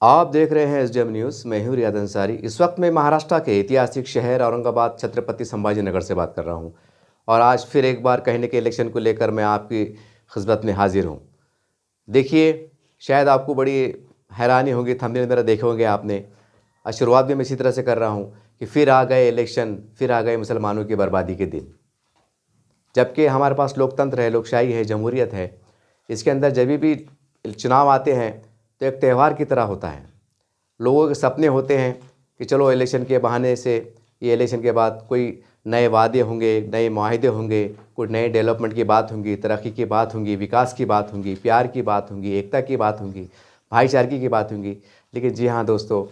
आप देख रहे हैं एसडीएम न्यूज़। मैं हूं रियाद अंसारी। इस वक्त मैं महाराष्ट्र के ऐतिहासिक शहर औरंगाबाद छत्रपति संभाजी नगर से बात कर रहा हूं और आज फिर एक बार कहने के इलेक्शन को लेकर मैं आपकी खिदमत में हाजिर हूं। देखिए, शायद आपको बड़ी हैरानी होगी, थंबनेल मेरा देखे होंगे आपने। शुरुआत भी मैं इसी तरह से कर रहा हूं कि फिर आ गए इलेक्शन, फिर आ गए मुसलमानों की बर्बादी के दिन। जबकि हमारे पास लोकतंत्र है, लोकशाही है, जमहूरियत है। इसके अंदर जब भी चुनाव आते हैं तो एक त्यौहार की तरह होता है। लोगों के सपने होते हैं कि चलो इलेक्शन के बहाने से, ये इलेक्शन के बाद कोई नए वादे होंगे, नए माहिदे होंगे, कुछ नए डेवलपमेंट की बात होंगी, तरक्की की बात होंगी, विकास की बात होंगी, प्यार की बात होंगी, एकता की बात होंगी, भाईचारगी की बात होंगी। लेकिन जी हाँ दोस्तों,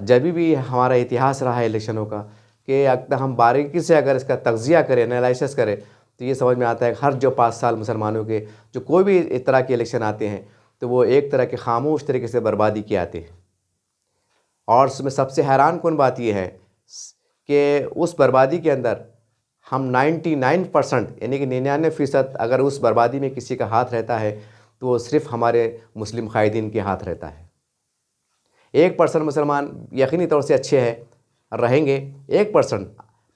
जब भी हमारा इतिहास रहा है इलेक्शनों का, कि अगर हम बारीकी से अगर इसका तज्जिया करें, एनालिसिस करें, तो ये समझ में आता है कि हर जो 5 साल मुसलमानों के जो कोई भी इस तरह के इलेक्शन आते हैं तो वो एक तरह के खामोश तरीके से बर्बादी के आते हैं। और उसमें सबसे हैरान कौन बात यह है कि उस बर्बादी के अंदर हम 99% यानी कि 99% अगर उस बर्बादी में किसी का हाथ रहता है तो वो सिर्फ़ हमारे मुस्लिम कायदीन के हाथ रहता है। 1% मुसलमान यकीनी तौर से अच्छे हैं, रहेंगे। 1%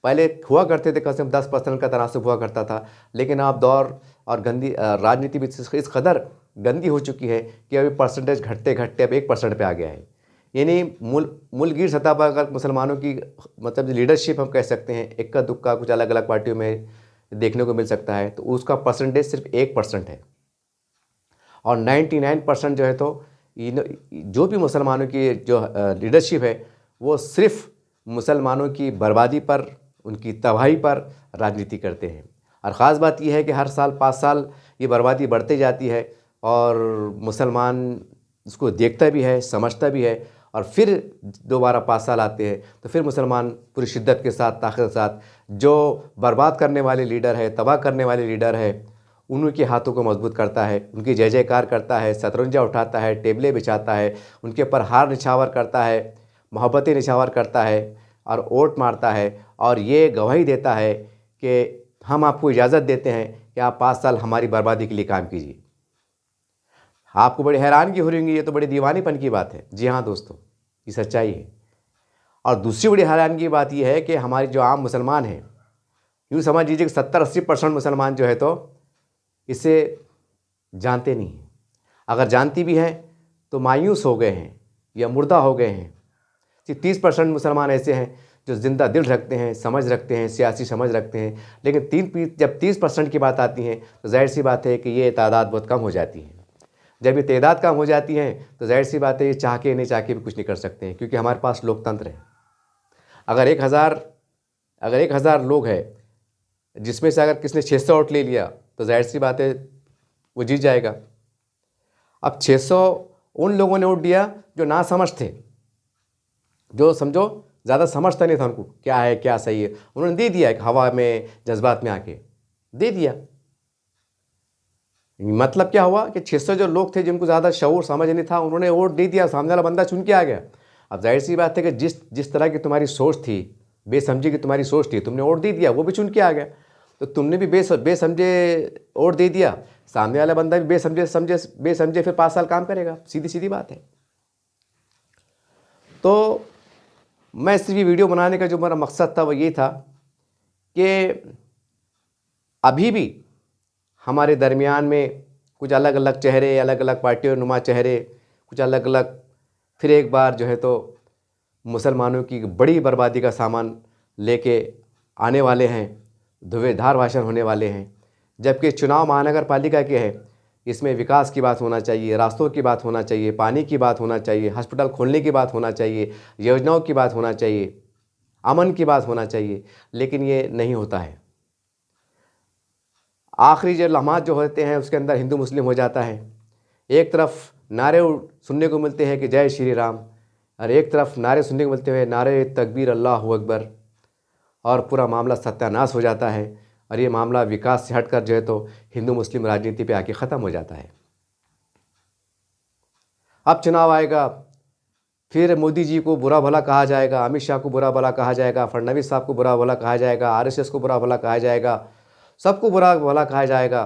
पहले हुआ करते थे, कम से कम 10% का तनासब हुआ करता था। लेकिन अब दौर और गंदी राजनीति भी इस कदर गंदी हो चुकी है कि अभी परसेंटेज घटते घटते अब 1% पे आ गया है। यानी मुल्कगीर सतह पर अगर मुसलमानों की मतलब लीडरशिप हम कह सकते हैं, इक्का दुक्का कुछ अलग अलग पार्टियों में देखने को मिल सकता है, तो उसका परसेंटेज सिर्फ 1% है। और 99% जो है तो जो भी मुसलमानों की जो लीडरशिप है वो सिर्फ मुसलमानों की बर्बादी पर, उनकी तबाही पर राजनीति करते हैं। और ख़ास बात यह है कि हर साल 5 साल ये बर्बादी बढ़ते जाती है और मुसलमान इसको देखता भी है, समझता भी है। और फिर दोबारा 5 साल आते हैं तो फिर मुसलमान पूरी शिद्दत के साथ, ताकत के साथ जो बर्बाद करने वाले लीडर है, तबाह करने वाले लीडर है, उनके हाथों को मजबूत करता है, उनकी जय जयकार करता है, शतरंजा उठाता है, टेबलें बिछाता है, उनके ऊपर हार निछावर करता है, मोहब्बतें निछावर करता है और वोट मारता है। और ये गवाही देता है कि हम आपको इजाज़त देते हैं कि आप 5 साल हमारी बर्बादी के लिए काम कीजिए। आपको बड़ी हैरानगी हो रही होगी, ये तो बड़ी दीवानीपन की बात है। जी हाँ दोस्तों, ये सच्चाई है। और दूसरी बड़ी हैरानगी की बात यह है कि हमारी जो आम मुसलमान हैं, यूँ समझ लीजिए कि 70-80% मुसलमान जो है तो इसे जानते नहीं हैं। अगर जानती भी हैं तो मायूस हो गए हैं या मुर्दा हो गए हैं। 30% मुसलमान ऐसे हैं जो ज़िंदा दिल रखते हैं, समझ रखते हैं, सियासी समझ रखते हैं। लेकिन जब 30% की बात आती है तो जाहिर सी बात है कि ये तादाद बहुत कम हो जाती है। जब ये तादाद कम हो जाती है तो जाहिर सी बात है ये चाह के नहीं चाह के भी कुछ नहीं कर सकते हैं, क्योंकि हमारे पास लोकतंत्र है। अगर 1000 लोग हैं, जिसमें से अगर किसने 600 वोट ले लिया तो जाहिर सी बात है वो जीत जाएगा। अब 600 उन लोगों ने वोट दिया जो ना समझ थे, जो समझो ज़्यादा समझता नहीं था उनको क्या है क्या सही है, उन्होंने दे दिया, एक हवा में जज्बात में आके दे दिया। मतलब क्या हुआ कि 600 जो लोग थे जिनको ज़्यादा शऊर समझ नहीं था, उन्होंने वोट दे दिया, सामने वाला बंदा चुन के आ गया। अब जाहिर सी बात है कि जिस तरह की तुम्हारी सोच थी, बेसमझी की तुम्हारी सोच थी, तुमने वोट दे दिया, वो भी चुन के आ गया। तो तुमने भी बेसमझे वोट दे दिया, सामने वाला बंदा भी बेसमझे फिर 5 साल काम करेगा। सीधी सीधी बात है। तो मैं सिर्फ ये वीडियो बनाने का जो मेरा मकसद था वो ये था कि अभी भी हमारे दरमियान में कुछ अलग अलग चेहरे, अलग अलग पार्टियों नुमा चेहरे, कुछ अलग अलग फिर एक बार जो है तो मुसलमानों की बड़ी बर्बादी का सामान लेके आने वाले हैं, धुएंधार भाषण होने वाले हैं। जबकि चुनाव महानगर पालिका के हैं, इसमें विकास की बात होना चाहिए, रास्तों की बात होना चाहिए, पानी की बात होना चाहिए, हॉस्पिटल खोलने की बात होना चाहिए, योजनाओं की बात होना चाहिए, अमन की बात होना चाहिए। लेकिन ये नहीं होता है। आखिरी जो लम्हात जो होते हैं उसके अंदर हिंदू मुस्लिम हो जाता है। एक तरफ नारे सुनने को मिलते हैं कि जय श्री राम, और एक तरफ नारे सुनने को मिलते हुए नारे तकबीर अल्लाहु अकबर, और पूरा मामला सत्यानाश हो जाता है। और ये मामला विकास से हटकर जो है तो हिंदू मुस्लिम राजनीति पे आके ख़त्म हो जाता है। अब चुनाव आएगा, फिर मोदी जी को बुरा भला कहा जाएगा, अमित शाह को बुरा भला कहा जाएगा, फडणवीस साहब को बुरा भला कहा जाएगा, आरएसएस को बुरा भला कहा जाएगा, सबको बुरा भला कहा जाएगा,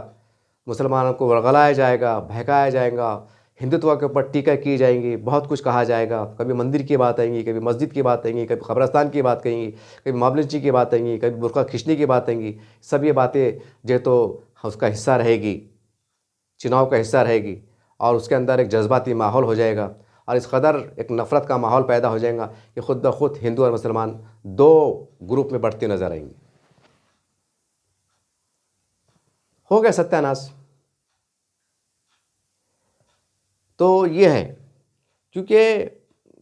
मुसलमानों को वर्गलाया जाएगा, बहकाया जाएगा, हिंदुत्व के ऊपर टीका की जाएंगी, बहुत कुछ कहा जाएगा। कभी मंदिर की बात आएंगी, कभी मस्जिद की बात आएंगी, कभी कब्रस्तान की बात कहेंगी, कभी मामलची की बात आएंगी, कभी बुर्का खींचने की बात आएंगी। सब ये बातें जो तो उसका हिस्सा रहेगी, चुनाव का हिस्सा रहेगी, और उसके अंदर एक जज्बाती माहौल हो जाएगा और इस कदर एक नफ़रत का माहौल पैदा हो जाएगा कि खुद ब खुद हिंदू और मुसलमान दो ग्रुप में बढ़ते नजर आएंगे। हो गया सत्यानाश। तो ये है, क्योंकि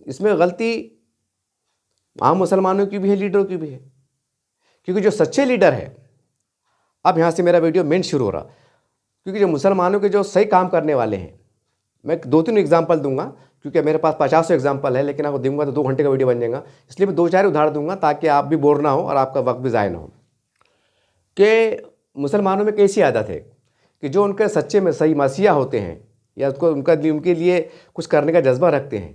इसमें गलती आम मुसलमानों की भी है, लीडरों की भी है। क्योंकि जो सच्चे लीडर है, अब यहाँ से मेरा वीडियो मेन शुरू हो रहा, क्योंकि जो मुसलमानों के जो सही काम करने वाले हैं, मैं 2-3 एग्जाम्पल दूंगा, क्योंकि मेरे पास 50 एग्जाम्पल है, लेकिन आपको दूंगा तो 2 घंटे का वीडियो बन जाएगा। इसलिए मैं 2-4 उदाहरण दूंगा ताकि आप भी बोर ना हो और आपका वक्त भी ज़ाया ना हो। कि मुसलमानों में कैसी आदत है कि जो उनके सच्चे में सही मसीहा होते हैं या उनके लिए कुछ करने का जज्बा रखते हैं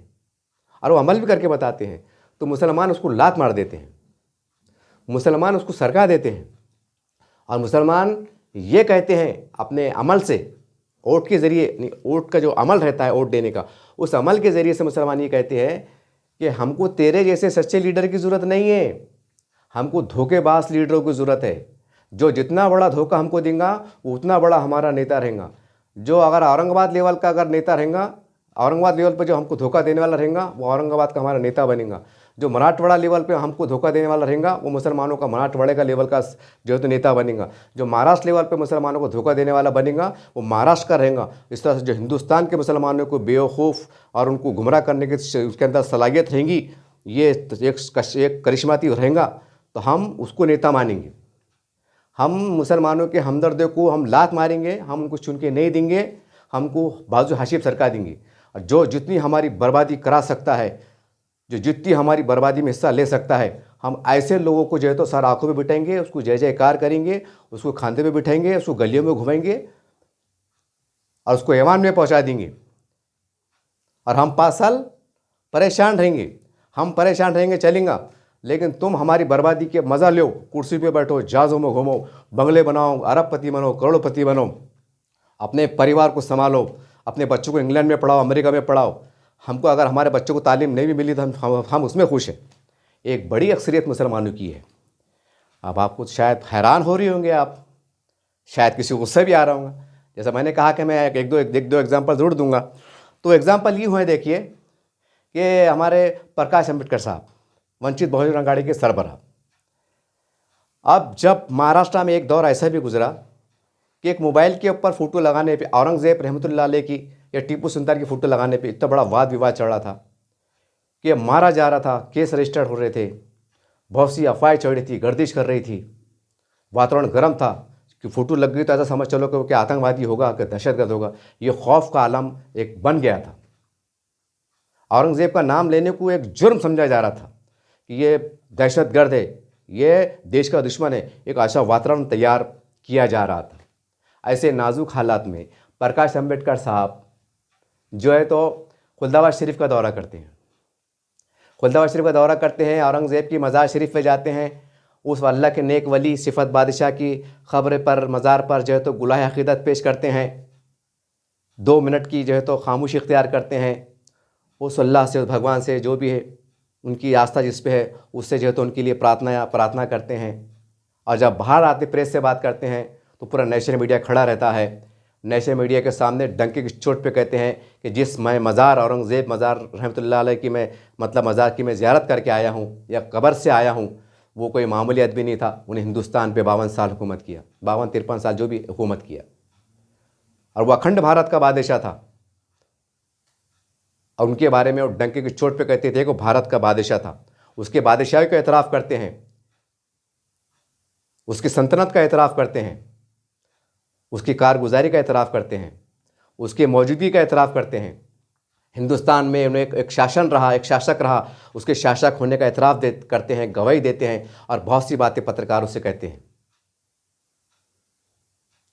और वो अमल भी करके बताते हैं, तो मुसलमान उसको लात मार देते हैं, मुसलमान उसको सरका देते हैं। और मुसलमान ये कहते हैं अपने अमल से, वोट के ज़रिए, वोट का जो अमल रहता है वोट देने का, उस अमल के ज़रिए से मुसलमान ये कहते हैं कि हमको तेरे जैसे सच्चे लीडर की ज़रूरत नहीं है, हमको धोखेबाज लीडरों की ज़रूरत है। जो जितना बड़ा धोखा हमको देगा उतना बड़ा हमारा नेता रहेगा। जो अगर औरंगाबाद लेवल का अगर नेता रहेगा, औरंगाबाद लेवल पर जो हमको धोखा देने वाला रहेगा वो औरंगाबाद का हमारा नेता बनेगा। जो मराठवाड़ा लेवल पे हमको धोखा देने वाला रहेगा वो मुसलमानों का मराठवाड़े का लेवल का जो है तो नेता बनेगा। जो महाराष्ट्र लेवल पे मुसलमानों को धोखा देने वाला बनेगा वो महाराष्ट्र का रहेगा। इस तरह से जो हिंदुस्तान के मुसलमानों को बेवकूफ़ और उनको गुमराह करने की उसके अंदर सलाहियत रहेंगी, ये एक करिश्माती रहेगा, तो हम उसको नेता मानेंगे। हम मुसलमानों के हमदर्दों को हम लात मारेंगे, हम उनको चुन के नहीं देंगे, हमको बाजू हाशिब सरका देंगे। और जो जितनी हमारी बर्बादी करा सकता है, जो जितनी हमारी बर्बादी में हिस्सा ले सकता है, हम ऐसे लोगों को जो है तो सर आँखों में बिठाएंगे, उसको जय जयकार करेंगे, उसको खांदे पे बिठाएंगे, उसको गलियों में घुमाएंगे और उसको ऐवान में पहुंचा देंगे। और हम 5 साल परेशान रहेंगे, हम परेशान रहेंगे, चलेंगे। लेकिन तुम हमारी बर्बादी के मज़ा लो, कुर्सी पे बैठो, जहाज़ों में घूमो, बंगले बनाओ, अरबपति बनो, करोड़पति बनो, अपने परिवार को संभालो, अपने बच्चों को इंग्लैंड में पढ़ाओ, अमेरिका में पढ़ाओ। हमको अगर हमारे बच्चों को तालीम नहीं भी मिली तो हम उसमें खुश हैं। एक बड़ी अक्सरियत मुसलमानों की है। अब आपको शायद हैरान हो रही होंगे, आप शायद किसी को गुस्सा भी आ रहा होगा। जैसा मैंने कहा कि मैं एक दो एग्जाम्पल ज़रूर दूंगा। तो एग्जाम्पल ये हुए, देखिए कि हमारे प्रकाश अम्बेडकर साहब वंचित बहुजन अघाड़ी के सरबराह। अब जब महाराष्ट्र में एक दौर ऐसा भी गुजरा कि एक मोबाइल के ऊपर फ़ोटो लगाने पे औरंगज़ेब रहमतुल्लाह अलैह की या टीपू सुल्तान की फ़ोटो लगाने पे इतना बड़ा वाद विवाद चल रहा था कि मारा जा रहा था, केस रजिस्टर्ड हो रहे थे, बहुत सी अफवाहें चढ़ रही थी, गर्दिश कर रही थी, वातावरण गर्म था कि फ़ोटो लग गई तो ऐसा समझ चलो कि आतंकवादी होगा, कि दहशतगर्द होगा। ये खौफ का आलम एक बन गया था। औरंगज़ेब का नाम लेने को एक जुर्म समझा जा रहा था कि ये दहशतगर्द है, ये देश का दुश्मन है। एक ऐसा वातावरण तैयार किया जा रहा था। ऐसे नाजुक हालात में प्रकाश अम्बेडकर साहब जो है तो खुलदाबाद शरीफ का दौरा करते हैं। खुलदाबाद शरीफ का दौरा करते हैं, औरंगज़ेब की मज़ार शरीफ पे जाते हैं। उस अल्लाह के नेक वली सिफत बादशाह की ख़ब्र पर, मज़ार पर जो है तो गुलाह अक़ीदत पेश करते हैं। 2 मिनट की जो है तो खामोशी इख्तियार करते हैं। उस अल्लाह से, उस भगवान से, जो भी है उनकी आस्था जिस पे है, उससे जो है तो उनके लिए प्रार्थना करते हैं। और जब बाहर आते प्रेस से बात करते हैं तो पूरा नेशनल मीडिया खड़ा रहता है। नेशनल मीडिया के सामने डंके की चोट पे कहते हैं कि जिस मैं मज़ार औरंगज़ेब मज़ार रहमतुल्लाह अलैह की मैं मज़ार की मैं ज़ियारत करके आया हूँ या कब्र से आया हूँ, वो कोई मामूली आदमी नहीं था। उन्हें हिंदुस्तान पे 52 साल हुकूमत किया, 52-53 साल जो भी हुकूमत किया, और वो अखंड भारत का बादशाह था। और उनके बारे में वो डंके की चोट पे कहते थे कि वो भारत का बादशाह था। उसके बादशाही का एतराफ़ करते हैं, उसकी सल्तनत का एतराफ़ करते हैं, उसकी कारगुजारी का एतराफ़ करते हैं, उसकी मौजूदगी का एतराफ़ करते हैं। हिंदुस्तान में उन्हें एक शासन रहा, एक शासक रहा, उसके शासक होने का एतराफ़ करते हैं, गवाही देते हैं और बहुत सी बातें पत्रकारों से कहते हैं।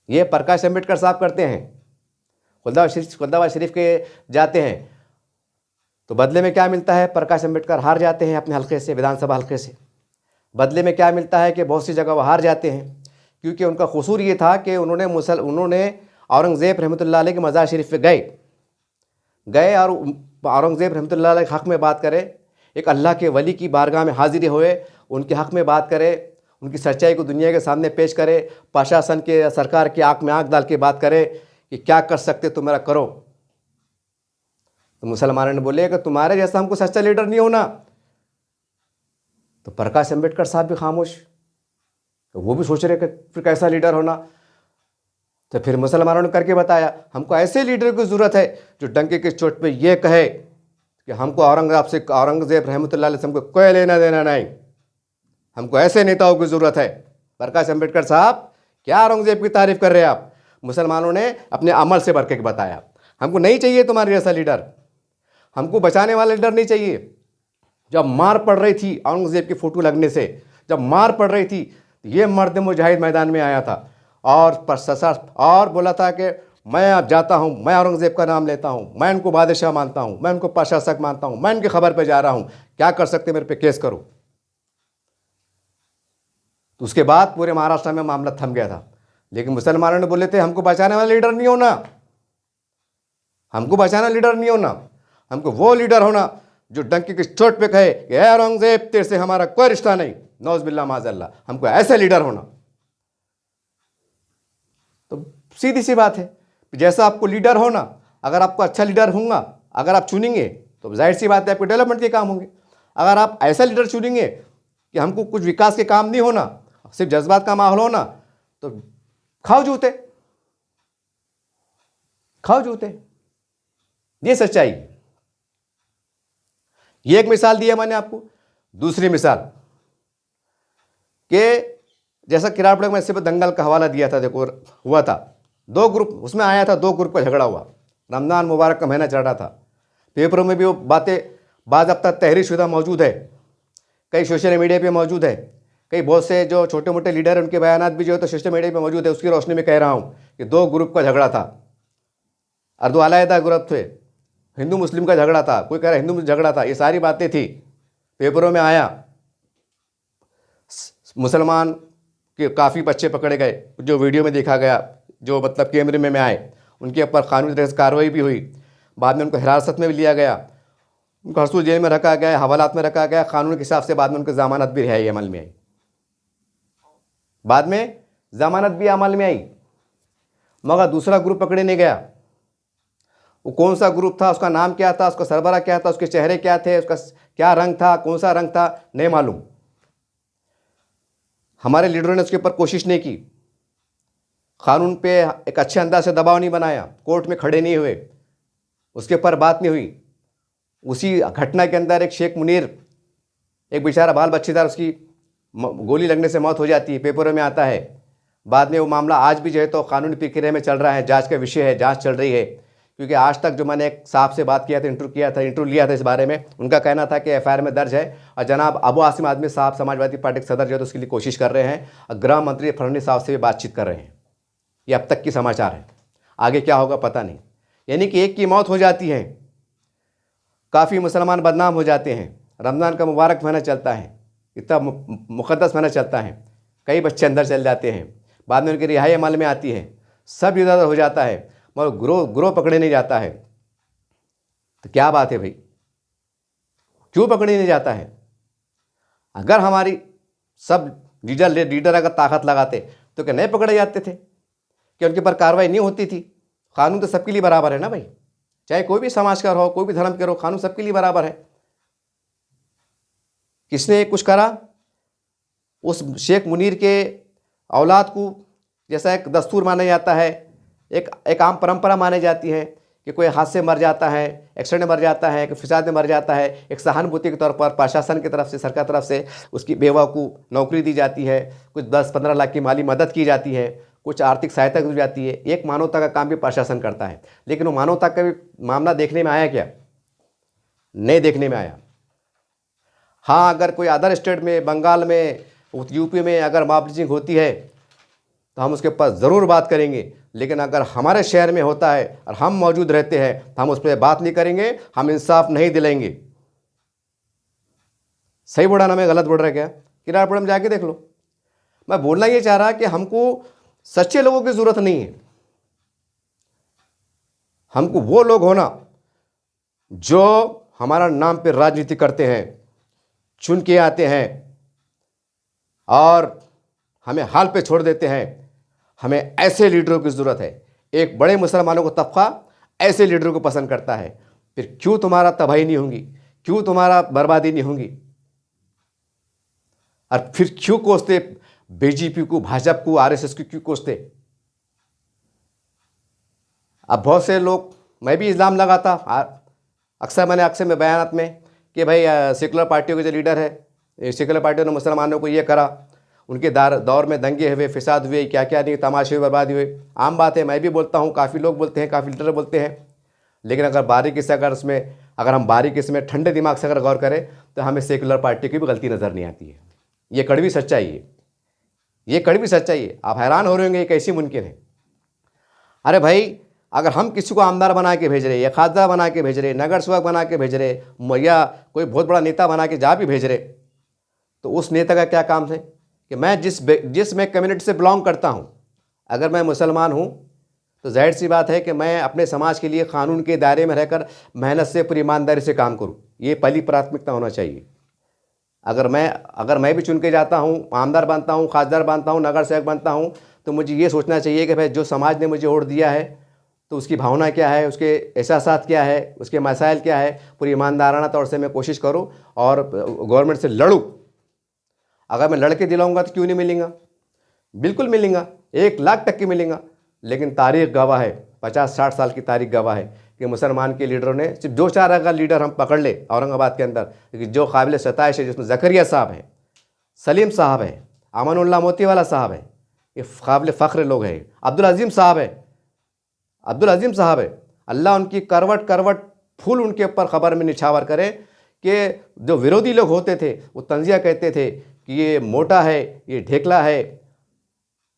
ये प्रकाश अम्बेडकर साहब करते हैं। खुलदाबाद शरीफ के जाते हैं तो बदले में क्या मिलता है? प्रकाश अम्बेडकर हार जाते हैं अपने हल्के से, विधानसभा हल्के से। बदले में क्या मिलता है कि बहुत सी जगह वो हार जाते हैं, क्योंकि उनका कसूर ये था कि उन्होंने औरंगज़ेब रहमतुल्लाह अलैह के मज़ार शरीफ पे गए गए और औरंगज़ेब रहमतुल्लाह अलैह के हक़ में बात करे, एक अल्लाह के वली की बारगाह में हाजिर हुए, उनके हक़ में बात करे, उनकी सच्चाई को दुनिया के सामने पेश करे, प्रशासन के सरकार की आँख में आँख डाल के बात करे कि क्या कर सकते तो मेरा करो। तो मुसलमानों ने बोले कि तुम्हारे जैसा हमको सच्चा लीडर नहीं होना। तो प्रकाश अम्बेडकर साहब भी खामोश, तो वो भी सोच रहे कि फिर कैसा लीडर होना। तो फिर मुसलमानों ने करके बताया, हमको ऐसे लीडर की ज़रूरत है जो डंके की चोट पे ये कहे कि हमको औरंगज़ेब रहमतुल्लाह अलैह से हमको कोई लेना देना नहीं, हमको ऐसे नेताओं की ज़रूरत है। प्रकाश अम्बेडकर साहब, क्या औरंगज़ेब की तारीफ़ कर रहे हैं आप? मुसलमानों ने अपने अमल से भर के बताया, हमको नहीं चाहिए तुम्हारे जैसा लीडर, हमको बचाने वाला लीडर नहीं चाहिए। जब मार पड़ रही थी औरंगज़ेब की फ़ोटो लगने से, जब मार पड़ रही थी, ये मर्द मुजाहिद मैदान में आया था और बोला था कि मैं अब जाता हूँ, मैं औरंगज़ेब का नाम लेता हूँ, मैं उनको बादशाह मानता हूँ, मैं उनको प्रशासक मानता हूँ, मैं उनकी खबर पे जा रहा हूँ, क्या कर सकते मेरे पे केस करो। तो उसके बाद पूरे महाराष्ट्र में मामला थम गया था। लेकिन मुसलमानों ने बोले थे हमको बचाने वाला लीडर नहीं होना, हमको बचाना लीडर नहीं होना, हमको वो लीडर होना जो डंकी की चोट पे कहे कि औरंगज़ेब तेरे से हमारा कोई रिश्ता नहीं, नौज़ बिल्लाह माज़अल्लाह, हमको ऐसा लीडर होना। तो सीधी सी बात है, जैसा आपको लीडर होना, अगर आपको अच्छा लीडर होगा, अगर आप चुनेंगे तो जाहिर सी बात है आपके डेवलपमेंट के काम होंगे। अगर आप ऐसा लीडर चुनेंगे कि हमको कुछ विकास के काम नहीं होना, सिर्फ जज्बात का माहौल होना, तो खाओ जूते, खाओ जूते। ये सच्चाई। ये एक मिसाल दी है मैंने आपको। दूसरी मिसाल कि जैसा किराड़पुर में सिर्फ दंगल का हवाला दिया था, देखो हुआ था 2 ग्रुप, उसमें आया था 2 ग्रुप का झगड़ा हुआ, रमज़ान मुबारक का महीना चल रहा था, पेपरों में भी वो बातें बाज़ाब्ता तहरीर शुदा मौजूद है, कई सोशल मीडिया पे मौजूद है, कई बहुत से जो छोटे मोटे लीडर हैं उनके बयानात भी जो है तो सोशल मीडिया पे मौजूद है। उसकी रोशनी में कह रहा हूँ कि 2 ग्रुप का झगड़ा था और 2 अलग ग्रुप थे, हिंदू मुस्लिम का झगड़ा था, कोई कह रहा हिंदू मुस्लिम झगड़ा था, ये सारी बातें थी, पेपरों में आया। मुसलमान के काफ़ी बच्चे पकड़े गए, जो वीडियो में देखा गया, जो मतलब कैमरे में आए, उनके ऊपर कानूनी तरह से कार्रवाई भी हुई। बाद में उनको हिरासत में भी लिया गया, उनको हरसूल जेल में रखा गया, हवालात में रखा गया, कानून के हिसाब से बाद में उनको ज़मानत भी रिहाई अमल में आई, बाद में ज़मानत भी अमल में आई। मगर दूसरा ग्रुप पकड़े नहीं गया। वो कौन सा ग्रुप था, उसका नाम क्या था, उसका सरबरा क्या था, उसके चेहरे क्या थे, उसका क्या रंग था, कौन सा रंग था, नहीं मालूम। हमारे लीडरों ने उसके ऊपर कोशिश नहीं की, कानून पे एक अच्छे अंदाज से दबाव नहीं बनाया, कोर्ट में खड़े नहीं हुए, उसके ऊपर बात नहीं हुई। उसी घटना के अंदर एक शेख मुनीर, एक बेचारा बाल बच्चेदार, उसकी गोली लगने से मौत हो जाती है, पेपरों में आता है। बाद में वो मामला आज भी जो है तो कानूनी प्रक्रिया में चल रहा है, जांच का विषय है, जांच चल रही है। क्योंकि आज तक जो मैंने एक साहब से बात किया था, इंटरव्यू लिया था इस बारे में, उनका कहना था कि एफआईआर में दर्ज है और जनाब अबू आसिम आदमी साहब समाजवादी पार्टी के सदर जो है तो उसके लिए कोशिश कर रहे हैं और गृह मंत्री फडणवीस साहब से भी बातचीत कर रहे हैं। ये अब तक की समाचार है, आगे क्या होगा पता नहीं। यानी कि एक की मौत हो जाती है, काफ़ी मुसलमान बदनाम हो जाते हैं। रमज़ान का मुबारक महीना चलता है, इतना मुक़द्दस महीना चलता है, कई बच्चे अंदर चल जाते हैं, बाद में उनकी रिहाई अमल में आती है, सब इधर हो जाता है, मगर ग्रोह पकड़े नहीं जाता है। तो क्या बात है भाई, क्यों पकड़े नहीं जाता है? अगर हमारी सब लीडर अगर ताकत लगाते तो क्या नहीं पकड़े जाते थे? कि उनके पर कार्रवाई नहीं होती थी? कानून तो सबके लिए बराबर है ना भाई, चाहे कोई भी समाज का हो, कोई भी धर्म के हो, कानून सबके लिए बराबर है। किसने कुछ करा, उस शेख मुनीर के औलाद को जैसा एक दस्तूर माना जाता है, एक आम परंपरा मानी जाती है कि कोई हादसे में मर जाता है, एक्सीडेंट में मर जाता है, कि फिसाद में मर जाता है, एक सहानुभूति के तौर पर प्रशासन की तरफ से, सरकार की तरफ से उसकी बेवा को नौकरी दी जाती है, कुछ 10-15 लाख की माली मदद की जाती है, कुछ आर्थिक सहायता दी जाती है। एक मानवता का काम भी प्रशासन करता है। लेकिन वो मानवता का भी मामला देखने में आया क्या? नहीं देखने में आया। हाँ, अगर कोई अदर स्टेट में, बंगाल में, यूपी में अगर मॉब लिंचिंग होती है तो हम उसके ऊपर ज़रूर बात करेंगे। लेकिन अगर हमारे शहर में होता है और हम मौजूद रहते हैं तो हम उस पर बात नहीं करेंगे, हम इंसाफ नहीं दिलाएंगे। सही बोला ना मैं, गलत बोल रहा क्या? किराड़पुर में जाके देख लो। मैं बोलना ये चाह रहा कि हमको सच्चे लोगों की ज़रूरत नहीं है, हमको वो लोग होना जो हमारा नाम पे राजनीति करते हैं, चुन के आते हैं और हमें हाल पे छोड़ देते हैं। हमें ऐसे लीडरों की ज़रूरत है। एक बड़े मुसलमानों को तबका ऐसे लीडरों को पसंद करता है। फिर क्यों तुम्हारा तबाही नहीं होगी, क्यों तुम्हारा बर्बादी नहीं होगी, और फिर क्यों कोसते बीजेपी को, भाजपा को, आरएसएस को क्यों कोसते। अब बहुत से लोग, मैं भी इल्ज़ाम लगाता अक्सर मैं बयानात में कि भाई सेकुलर पार्टियों के जो लीडर है, सेकुलर पार्टियों ने मुसलमानों को ये करा, उनके दौर में दंगे हुए, फिसाद हुए, क्या क्या नहीं, तमाशे हुए, बर्बादी हुए। आम बात है, मैं भी बोलता हूँ, काफ़ी लोग बोलते हैं, काफ़ी लीडर बोलते हैं। लेकिन अगर हम बारीकी से ठंडे दिमाग से अगर गौर करें तो हमें सेकुलर पार्टी की भी गलती नज़र नहीं आती है। ये कड़वी सच्चाई है, ये कड़वी सच्चाई है। आप हैरान हो रहे होंगे ये कैसी मुमकिन है। अरे भाई, अगर हम किसी को आमदार बना के भेज रहे, या खासदार बना के भेज रहे, नगर सेवक बना के भेज रहे, या कोई बहुत बड़ा नेता बना के जहाँ भी भेज रहे, तो उस नेता का क्या काम है कि मैं जिस मैं कम्युनिटी से बिलोंग करता हूँ, अगर मैं मुसलमान हूँ तो जाहिर सी बात है कि मैं अपने समाज के लिए कानून के दायरे में रहकर मेहनत से, पूरी ईमानदारी से काम करूँ। ये पहली प्राथमिकता होना चाहिए। अगर मैं भी चुन के जाता हूँ, आमदार बनता हूँ, खासदार बनता हूँ, नगर सेवक बनता हूँ, तो मुझे ये सोचना चाहिए कि भाई जो समाज ने मुझे वोट दिया है तो उसकी भावना क्या है, उसके एहसासात क्या है, उसके मसाइल क्या है, पूरी ईमानदाराना तौर से मैं कोशिश करूं और गवर्नमेंट से लड़ूं। अगर मैं लड़के दिलाऊंगा तो क्यों नहीं मिलेंगा, बिल्कुल मिलेंगा, 1,00,000% मिलेंगा। लेकिन तारीख गवाह है, 50-60 साल की तारीख गवाह है कि मुसलमान के लीडरों ने सिर्फ 2-4 अगर लीडर हम पकड़ ले औरंगाबाद के अंदर, लेकिन जो काबिल सताइश है, जिसमें ज़करिया साहब है, सलीम साहब है, अमानुल्लाह मोतीवाला साहब है, ये काबिल फ़ख्र लोग हैं, अब्दुल अजीम साहब है। अल्लाह उनकी करवट करवट फूल उनके ऊपर ख़बर में निछावर करे कि जो विरोधी लोग होते थे वो तंजिया कहते थे कि ये मोटा है, ये ढेकला है,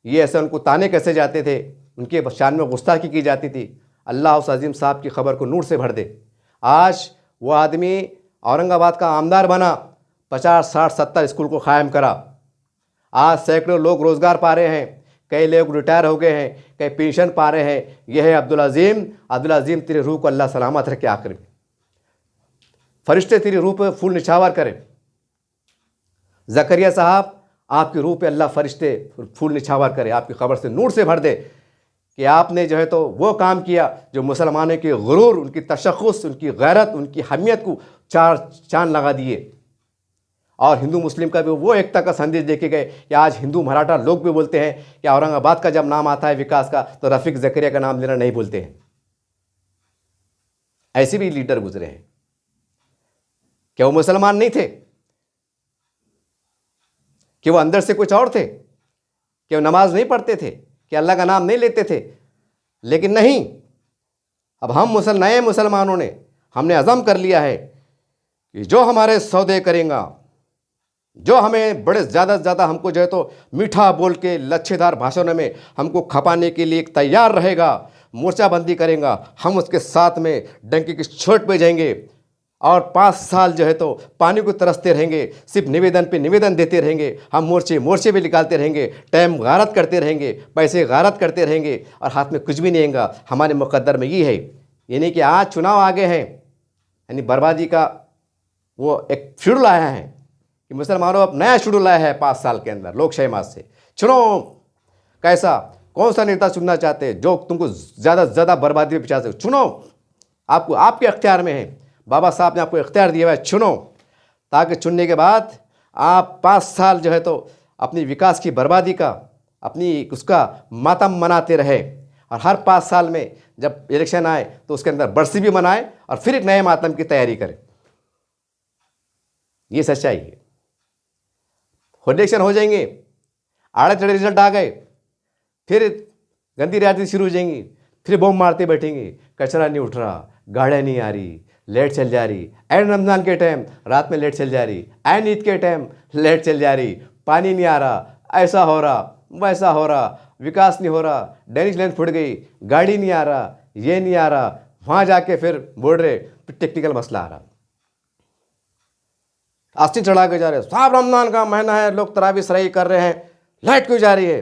ये ऐसे उनको ताने कैसे जाते थे, उनके शान में गुस्ताखी की जाती थी। अल्लाह उस अजीम साहब की खबर को नूर से भर दे। आज वो आदमी औरंगाबाद का आमदार बना, 50, 60, 70 स्कूल को कायम करा। आज सैकड़ों लोग रोज़गार पा रहे हैं, कई लोग रिटायर हो गए हैं, कई पेंशन पा रहे हैं। यह है अब्दुल अजीम, तेरी रूह को अल्लाह सलामत रखे, आखिर फरिश्ते तेरी रूह पे फूल निछावर करें। ज़करिया साहब, आपकी रूह पे अल्लाह फरिश्ते फूल निछावर करे, आपकी खबर से नूर से भर दे कि आपने जो है तो वो काम किया जो मुसलमानों के गुरूर, उनकी तशख़्ख़ुस, उनकी गैरत, उनकी हमियत को 4 चांद लगा दिए। और हिंदू मुस्लिम का भी वो एकता का संदेश देके गए कि आज हिंदू मराठा लोग भी बोलते हैं कि औरंगाबाद का जब नाम आता है विकास का तो रफ़ीक ज़करिया का नाम लेना नहीं बोलते हैं। ऐसे भी लीडर गुजरे हैं। क्या वो मुसलमान नहीं थे? कि वो अंदर से कुछ और थे? कि वो नमाज नहीं पढ़ते थे? कि अल्लाह का नाम नहीं लेते थे? लेकिन नहीं, अब हम नए मुसलमानों ने हमने अज़म कर लिया है कि जो हमारे सौदे करेगा, जो हमें बड़े ज़्यादा से ज़्यादा हमको जो है तो मीठा बोल के लच्छेदार भाषणों में हमको खपाने के लिए तैयार रहेगा, मोर्चाबंदी करेगा, हम उसके साथ में डंके की चोट पे जाएंगे और 5 साल जो है तो पानी को तरसते रहेंगे, सिर्फ निवेदन पे निवेदन देते रहेंगे। हम मोर्चे भी निकालते रहेंगे, टाइम गारत करते रहेंगे, पैसे गारत करते रहेंगे और हाथ में कुछ भी नहीं आएगा। हमारे मुकद्दर में ये है, यानी कि आज चुनाव आगे हैं, यानी बर्बादी का वो एक शेड्यूल आया है कि मुसलमानों अब नया शेड्यूल आया है 5 साल के अंदर लोकशाही मास से। चुनो कैसा, कौन सा नेता चुनना चाहते हैं जो तुमको ज़्यादा से ज़्यादा बर्बादी में पहुंचा सके, चुनो। आपको आपके अख्तियार में है, बाबा साहब ने आपको इख्तियार दिया है, चुनो, ताकि चुनने के बाद आप 5 साल जो है तो अपनी विकास की बर्बादी का, अपनी उसका मातम मनाते रहे और हर 5 साल में जब इलेक्शन आए तो उसके अंदर बरसी भी मनाए और फिर एक नए मातम की तैयारी करें। ये सच्चाई है। इलेक्शन हो जाएंगे, आड़े टेढ़े रिजल्ट आ गए, फिर गंदी राजनीति शुरू हो जाएंगी, फिर बम मारते बैठेंगे, कचरा नहीं उठ रहा, गाड़ियाँ नहीं आ रही, लाइट चल जा रही, ऐन रमज़ान के टाइम रात में लाइट चल जा रही, ऐन ईद के टाइम लाइट चल जा रही, पानी नहीं आ रहा, ऐसा हो रहा, वैसा हो रहा, विकास नहीं हो रहा, ड्रेनेज लाइन फुट गई, गाड़ी नहीं आ रहा, ये नहीं आ रहा, वहाँ जाके फिर बोल रहे फिर टेक्निकल मसला आ रहा, आस्तीन चढ़ा के जा रहे, साहब रमज़ान का महीना है, लोग तरावी सराई कर रहे हैं, लाइट क्यों जा रही है?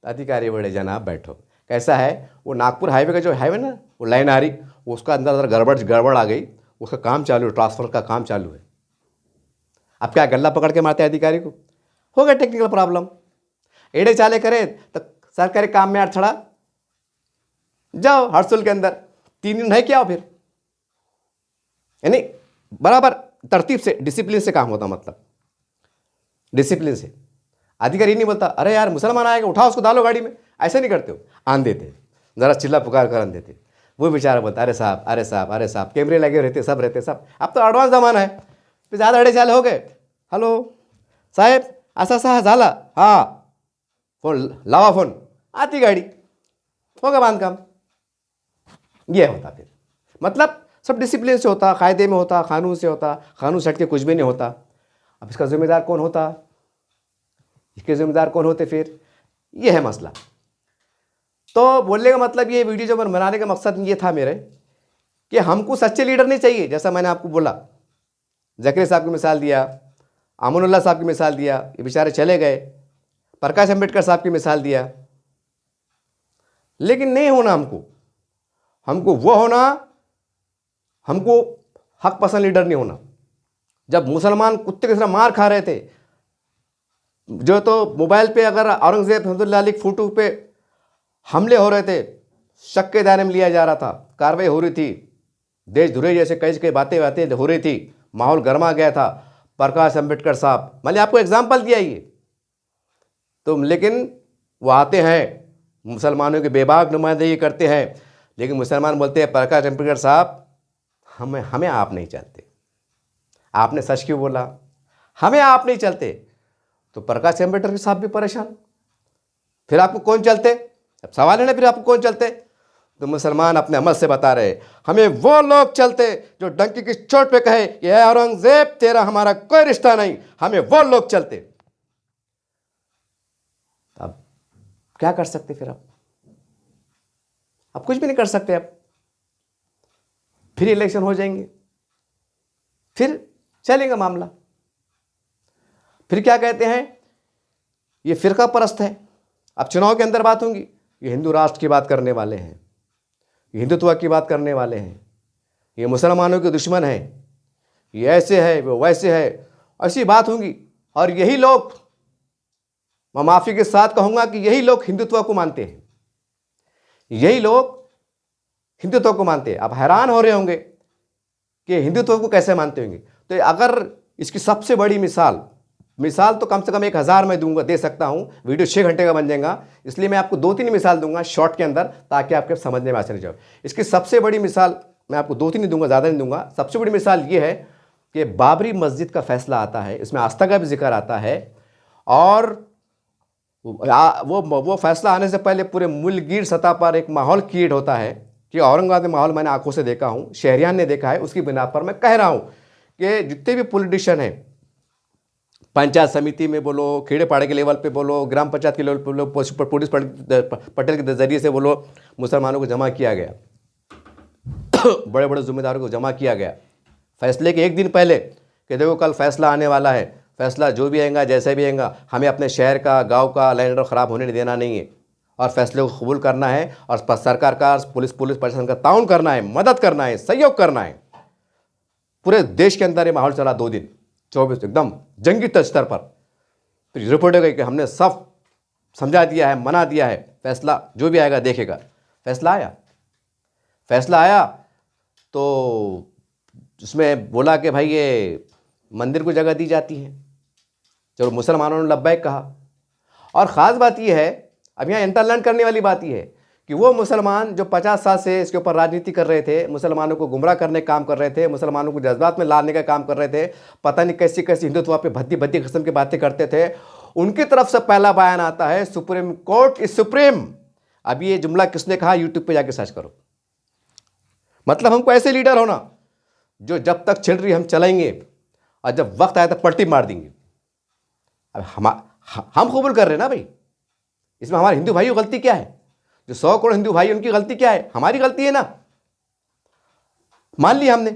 अधिकारी बड़े जनाब बैठो, कैसा है वो नागपुर हाईवे का जो हाईवे ना, वो लाइन आ रही, उसका अंदर गड़बड़ आ गई, उसका काम चालू है, ट्रांसफ़र का काम चालू है। अब क्या गल्ला पकड़ के मारते हैं अधिकारी को? हो गया टेक्निकल प्रॉब्लम। एड़े चाले करे तो सरकारी काम में अड़थड़ा, जाओ हड़सुल के अंदर 3 दिन रह के आओ फिर। यानी बराबर तरतीब से, डिसिप्लिन से काम होता, मतलब डिसिप्लिन से। अधिकारी नहीं बोलता अरे यार मुसलमान आएगा उठाओ उसको डालो गाड़ी में, ऐसे नहीं करते हो, आन देते, ज़रा चिल्ला पुकार कर आन देते। वो बेचारा बोलता अरे साहब अरे साहब अरे साहब, कैमरे लगे रहते, सब रहते सब। अब तो एडवांस ज़माना है, फिर ज़्यादा अड़े चाले हो गए। हॅलो साहेब असा असा झाला, हाँ फोन लावा, फोन आती गाड़ी, होगा बांधकाम। ये होता फिर, मतलब सब डिसिप्लिन से होता, कायदे में होता, कानून से होता। कानून से हट के कुछ भी नहीं होता। अब इसका जिम्मेदार कौन होता? इसके जिम्मेदार कौन होते फिर? ये है मसला। तो बोलने का मतलब ये, वीडियो जो बनाने का मकसद ये था मेरे कि हमको सच्चे लीडर नहीं चाहिए। जैसा मैंने आपको बोला, ज़कीर साहब की मिसाल दिया, अमानुल्लाह साहब की मिसाल दिया, ये बेचारे चले गए, प्रकाश अम्बेडकर साहब की मिसाल दिया, लेकिन नहीं होना हमको। हमको वो होना, हमको हक पसंद लीडर नहीं होना। जब मुसलमान कुत्ते की तरह मार खा रहे थे, जो तो मोबाइल पे अगर औरंगजेब रहमतुल्लाह अलैह फोटो पे हमले हो रहे थे, शक के दायरे में लिया जा रहा था, कार्रवाई हो रही थी, देश धुरे जैसे कई बातें हो रही थी, माहौल गर्मा गया था। प्रकाश अम्बेडकर साहब, मैंने आपको एग्जाम्पल दिया ये तो, लेकिन वो आते हैं, मुसलमानों के बेबाक नुमाइंदगी करते हैं, लेकिन मुसलमान बोलते हैं प्रकाश अम्बेडकर साहब हमें आप नहीं चलते। आपने सच क्यों बोला? हमें आप नहीं चलते। तो प्रकाश अम्बेडकर साहब भी परेशान, फिर आपको कौन चलते? अब सवाल है ना, फिर आपको कौन चलते? तो मुसलमान अपने अमल से बता रहे हमें वो लोग चलते जो डंकी की चोट पे कहे कि औरंगजेब तेरा हमारा कोई रिश्ता नहीं, हमें वो लोग चलते। अब क्या कर सकते फिर? अब कुछ भी नहीं कर सकते। अब फिर इलेक्शन हो जाएंगे, फिर चलेगा मामला। फिर क्या कहते हैं, ये फिरका परस्त है। अब चुनाव के अंदर बात होंगी, ये हिंदू राष्ट्र की बात करने वाले हैं, ये हिंदुत्व की बात करने वाले हैं, ये मुसलमानों के दुश्मन हैं, ये ऐसे है वो वैसे है, ऐसी बात होंगी। और यही लोग, मैं माफ़ी के साथ कहूँगा कि यही लोग हिंदुत्व को मानते हैं, यही लोग हिंदुत्व को मानते हैं। आप हैरान हो रहे होंगे कि हिंदुत्व को कैसे मानते होंगे। तो अगर इसकी सबसे बड़ी मिसाल तो कम से कम 1000 मैं दे सकता हूँ, वीडियो 6 घंटे का बन जाएगा, इसलिए मैं आपको 2-3 मिसाल दूंगा शॉर्ट के अंदर, ताकि आपके समझने में आसानी जाए। इसकी सबसे बड़ी मिसाल मैं आपको 2-3 दूंगा, ज़्यादा नहीं दूंगा। सबसे बड़ी मिसाल ये है कि बाबरी मस्जिद का फैसला आता है, इसमें आस्था का भी जिक्र आता है, और वो फैसला आने से पहले पूरे मुल्कगीर सतह पर एक माहौल क्रिएट होता है कि औरंगाबाद में माहौल मैंने आंखों से देखा हूँ, शहरियान ने देखा है। उसकी बिना पर मैं कह रहा हूँ कि जितने भी पॉलिटिशियन हैं, पंचायत समिति में बोलो, खेड़े पाड़े के लेवल पे बोलो, ग्राम पंचायत के लेवल पे बोलो, पुलिस पटेल के जरिए से बोलो, मुसलमानों को जमा किया गया, बड़े बड़े जिम्मेदारों को जमा किया गया फैसले के एक दिन पहले कि देखो कल फैसला आने वाला है, फैसला जो भी आएगा जैसे भी आएगा, हमें अपने शहर का, गांव का लैंड ऑर्डर ख़राब होने देना नहीं है, और फैसले को कबूल करना है, और सरकार का, पुलिस प्रशासन का ताउन करना है, मदद करना है, सहयोग करना है। पूरे देश के अंदर ये माहौल चला 2 दिन 24 एकदम जंगी स्तर पर। फिर रिपोर्ट हो गई कि हमने सब समझा दिया है, मना दिया है, फैसला जो भी आएगा देखेगा। फैसला आया तो उसमें बोला कि भाई ये मंदिर को जगह दी जाती है। चलो मुसलमानों ने लब्बैक कहा। और ख़ास बात यह है, अब यहाँ इंटरलैंड करने वाली बात यह है कि वो मुसलमान जो 50 साल से इसके ऊपर राजनीति कर रहे थे, मुसलमानों को गुमराह करने का काम कर रहे थे, मुसलमानों को जज्बात में लाने का काम कर रहे थे, पता नहीं कैसी कैसी हिंदुत्व पे भद्दी किस्म की बातें करते थे, उनकी तरफ से पहला बयान आता है सुप्रीम कोर्ट इज सुप्रीम। अब ये जुमला किसने कहा, यूट्यूब पे जाके सर्च करो। मतलब हमको ऐसे लीडर होना जो जब तक चल रही हम चलाएंगे, और जब वक्त आया तो पलटी मार देंगे। अब हम कबूल कर रहे हैं ना भाई, इसमें हमारे हिंदू भाइयों की गलती क्या है? जो 100 करोड़ हिंदू भाई, उनकी गलती क्या है? हमारी गलती है ना, मान लिया हमने।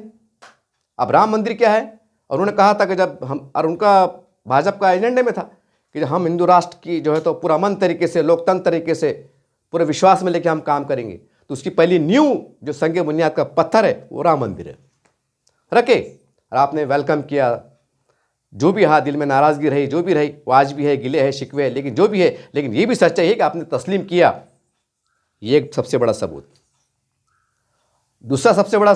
अब राम मंदिर क्या है, और उन्होंने कहा था कि जब हम, और उनका भाजपा का एजेंडे में था कि जब हम हिंदू राष्ट्र की जो है तो पूरा अमन तरीके से, लोकतंत्र तरीके से, पूरे विश्वास में लेके हम काम करेंगे, तो उसकी पहली नींव जो संग बुनियाद का पत्थर है वो राम मंदिर है। रखे और आपने वेलकम किया। जो भी हाँ दिल में नाराज़गी रही, जो भी रही, वो आज भी है, गिले है, शिकवे है, लेकिन जो भी है, लेकिन ये भी सच्चाई है कि आपने तस्लीम किया। ये एक सबसे बड़ा सबूत। दूसरा सबसे बड़ा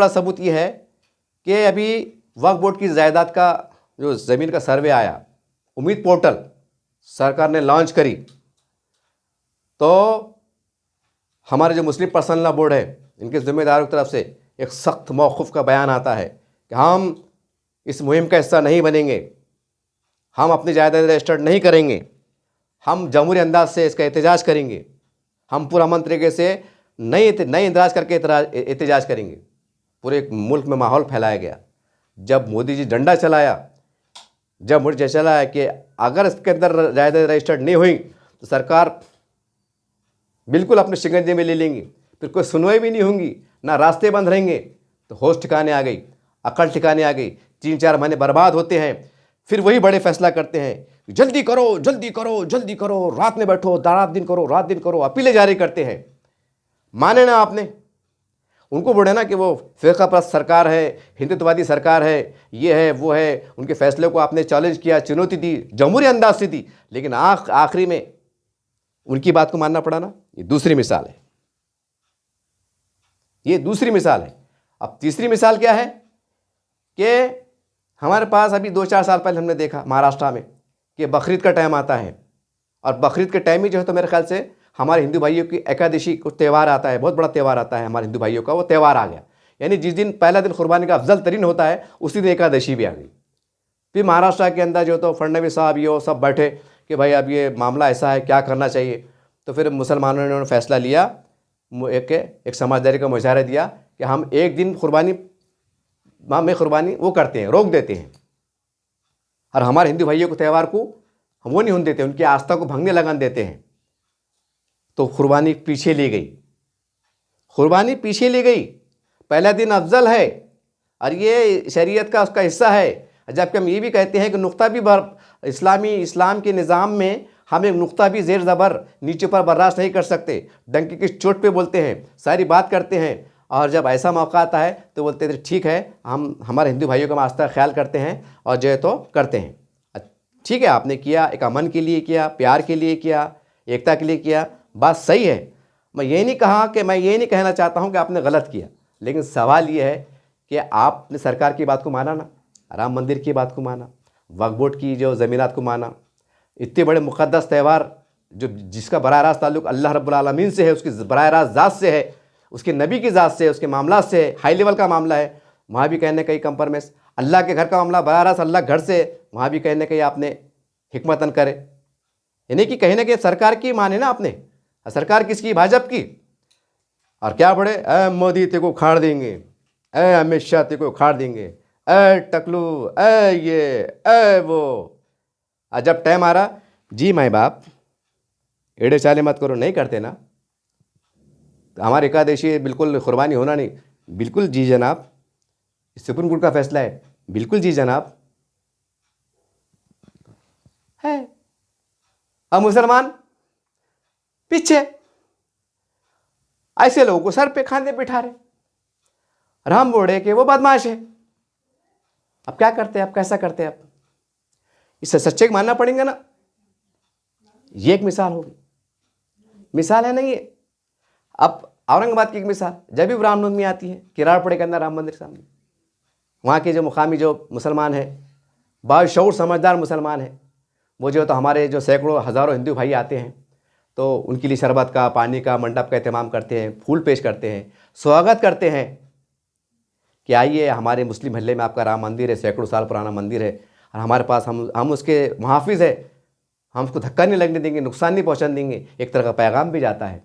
सबूत ये है कि अभी वक्फ बोर्ड की जायदाद का जो ज़मीन का सर्वे आया, उम्मीद पोर्टल सरकार ने लॉन्च करी, तो हमारे जो मुस्लिम पर्सनल लॉ बोर्ड है, इनके ज़िम्मेदारों की तरफ से एक सख्त मौक़िफ़ का बयान आता है कि हम इस मुहिम का हिस्सा नहीं बनेंगे, हम अपनी जायदाद रजिस्टर्ड नहीं करेंगे, हम जमहूरी अंदाज से इसका एहतजाज करेंगे, हम पूरा अमन तरीके से नए इंदराज करके एहतजाज करेंगे। पूरे मुल्क में माहौल फैलाया गया। जब मोदी जी डंडा चलाया, जब मुझे चला है कि अगर इसके अंदर जायदाद रजिस्टर्ड नहीं हुई तो सरकार बिल्कुल अपने शिकंजे में ले लेंगी, फिर कोई सुनवाई भी नहीं होंगी, ना रास्ते बंद रहेंगे। तो होश ठिकाने आ गई, अकल ठिकाने आ गई। 3-4 महीने बर्बाद होते हैं, फिर वही बड़े फैसला करते हैं, जल्दी करो, जल्दी करो, जल्दी करो, रात में बैठो, रात दिन करो, रात दिन करो, अपीलें जारी करते हैं। माने ना आपने, उनको बोले ना कि वो फ़िरक़ापरस्त सरकार है, हिंदुत्ववादी सरकार है, ये है, वो है। उनके फैसले को आपने चैलेंज किया, चुनौती दी, जमहूरी अंदाज से दी, लेकिन आखिरी में उनकी बात को मानना पड़ा ना। ये दूसरी मिसाल है, ये दूसरी मिसाल है। अब तीसरी मिसाल क्या है कि हमारे पास अभी 2-4 साल पहले हमने देखा महाराष्ट्र में कि बकरीद का टाइम आता है, और बकरीद के टाइम ही जो है तो मेरे ख्याल से हमारे हिंदू भाइयों की एकादशी को त्यौहार आता है, बहुत बड़ा त्यौहार आता है हमारे हिंदू भाइयों का। वो त्यौहार आ गया, यानी जिस दिन पहला दिन कुर्बानी का अफजल तरीन होता है, उसी दिन एकादशी भी आ गई। फिर महाराष्ट्र के अंदर जो तो फडणवीस साहब ये सब बैठे कि भाई अब ये मामला ऐसा है, क्या करना चाहिए। तो फिर मुसलमानों ने उन्होंने फैसला लिया, एक समझदारी का मुजाहरा दिया कि हम एक दिन कुर्बानी वो करते हैं, रोक देते हैं, और हमारे हिंदू भाइयों को त्यौहार को हम वो नहीं होने देते, उनकी आस्था को भंगने लगान देते हैं। तो कुर्बानी पीछे ली गई, कुर्बानी पीछे ली गई। पहला दिन अफजल है और ये शरीयत का उसका हिस्सा है, जबकि हम ये भी कहते हैं कि नुक्ता भी इस्लाम के निज़ाम में हम एक नुक्ता भी ज़ेर ज़बर नीचे पर बर्दाश्त नहीं कर सकते। डंके की चोट पे बोलते हैं, सारी बात करते हैं, और जब ऐसा मौका आता है तो बोलते हैं ठीक है, हम हमारे हिंदू भाइयों का आस्था ख्याल करते हैं और जो है तो करते हैं। ठीक है, आपने किया, एक अमन के लिए किया, प्यार के लिए किया, एकता के लिए किया, बात सही है। मैं ये नहीं कहना चाहता हूँ कि आपने गलत किया, लेकिन सवाल ये है कि आपने सरकार की बात को माना ना, राम मंदिर की बात को माना, वक्फ बोर्ड की जो ज़मीनात को माना। इतने बड़े मुक़द्दस त्यौहार जिसका बराह रास्त ताल्लुक़ अल्लाह रब्बुल आलमीन से है, उसकी बराह रास्त ज़ात से है, उसके नबी की ज़ात से है, उसके मामला से है, हाई लेवल का मामला है। वहाँ भी कहने कहीं कंप्रोमाइज़, अल्लाह के घर का मामला बराह रास्त अल्लाह घर से, वहाँ भी कहने कहीं आपने हिकमतन करे, यानी कि कहीं ना कहीं सरकार की माने ना आपने। सरकार किसकी? भाजपा की। और क्या बड़े ए मोदी तेरे को उखाड़ देंगे, ए अमित शाह तेरे को उखाड़ देंगे, ए टकलू, ए ये ए वो। और जब टाइम आ रहा, जी माए बाप एड़े चाले मत करो, नहीं करते ना, तो हमारे एकादशी बिल्कुल कुर्बानी होना नहीं। बिल्कुल जी जनाब, सुप्रीम कोर्ट का फैसला है, बिल्कुल जी जनाब है। अब मुसलमान पीछे ऐसे लोगों को सर पे खाने बिठा रहे, राम बोड़े के वो बदमाश है। अब क्या करते हैं, अब कैसा करते हैं? आप इसे सच्चे मानना पड़ेंगे ना। ये एक मिसाल होगी, मिसाल है नहीं ये। अब औरंगाबाद की एक मिसाल, जब भी रामनवमी आती है, किराड़पड़े के अंदर राम मंदिर सामने, वहाँ के जो मुकामी जो मुसलमान है, बाशऊर समझदार मुसलमान है, वो जो तो हमारे जो सैकड़ों हज़ारों हिंदू भाई आते हैं, तो उनके लिए शरबत का, पानी का, मंडप का इंतजाम करते हैं, फूल पेश करते हैं, स्वागत करते हैं कि आइए हमारे मुस्लिम महल्ले में आपका राम मंदिर है, सैकड़ों साल पुराना मंदिर है, और हमारे पास हम उसके मुहाफिज है, हम उसको धक्का नहीं लगने देंगे, नुकसान नहीं पहुँचाने देंगे। एक तरह का पैगाम भी जाता है।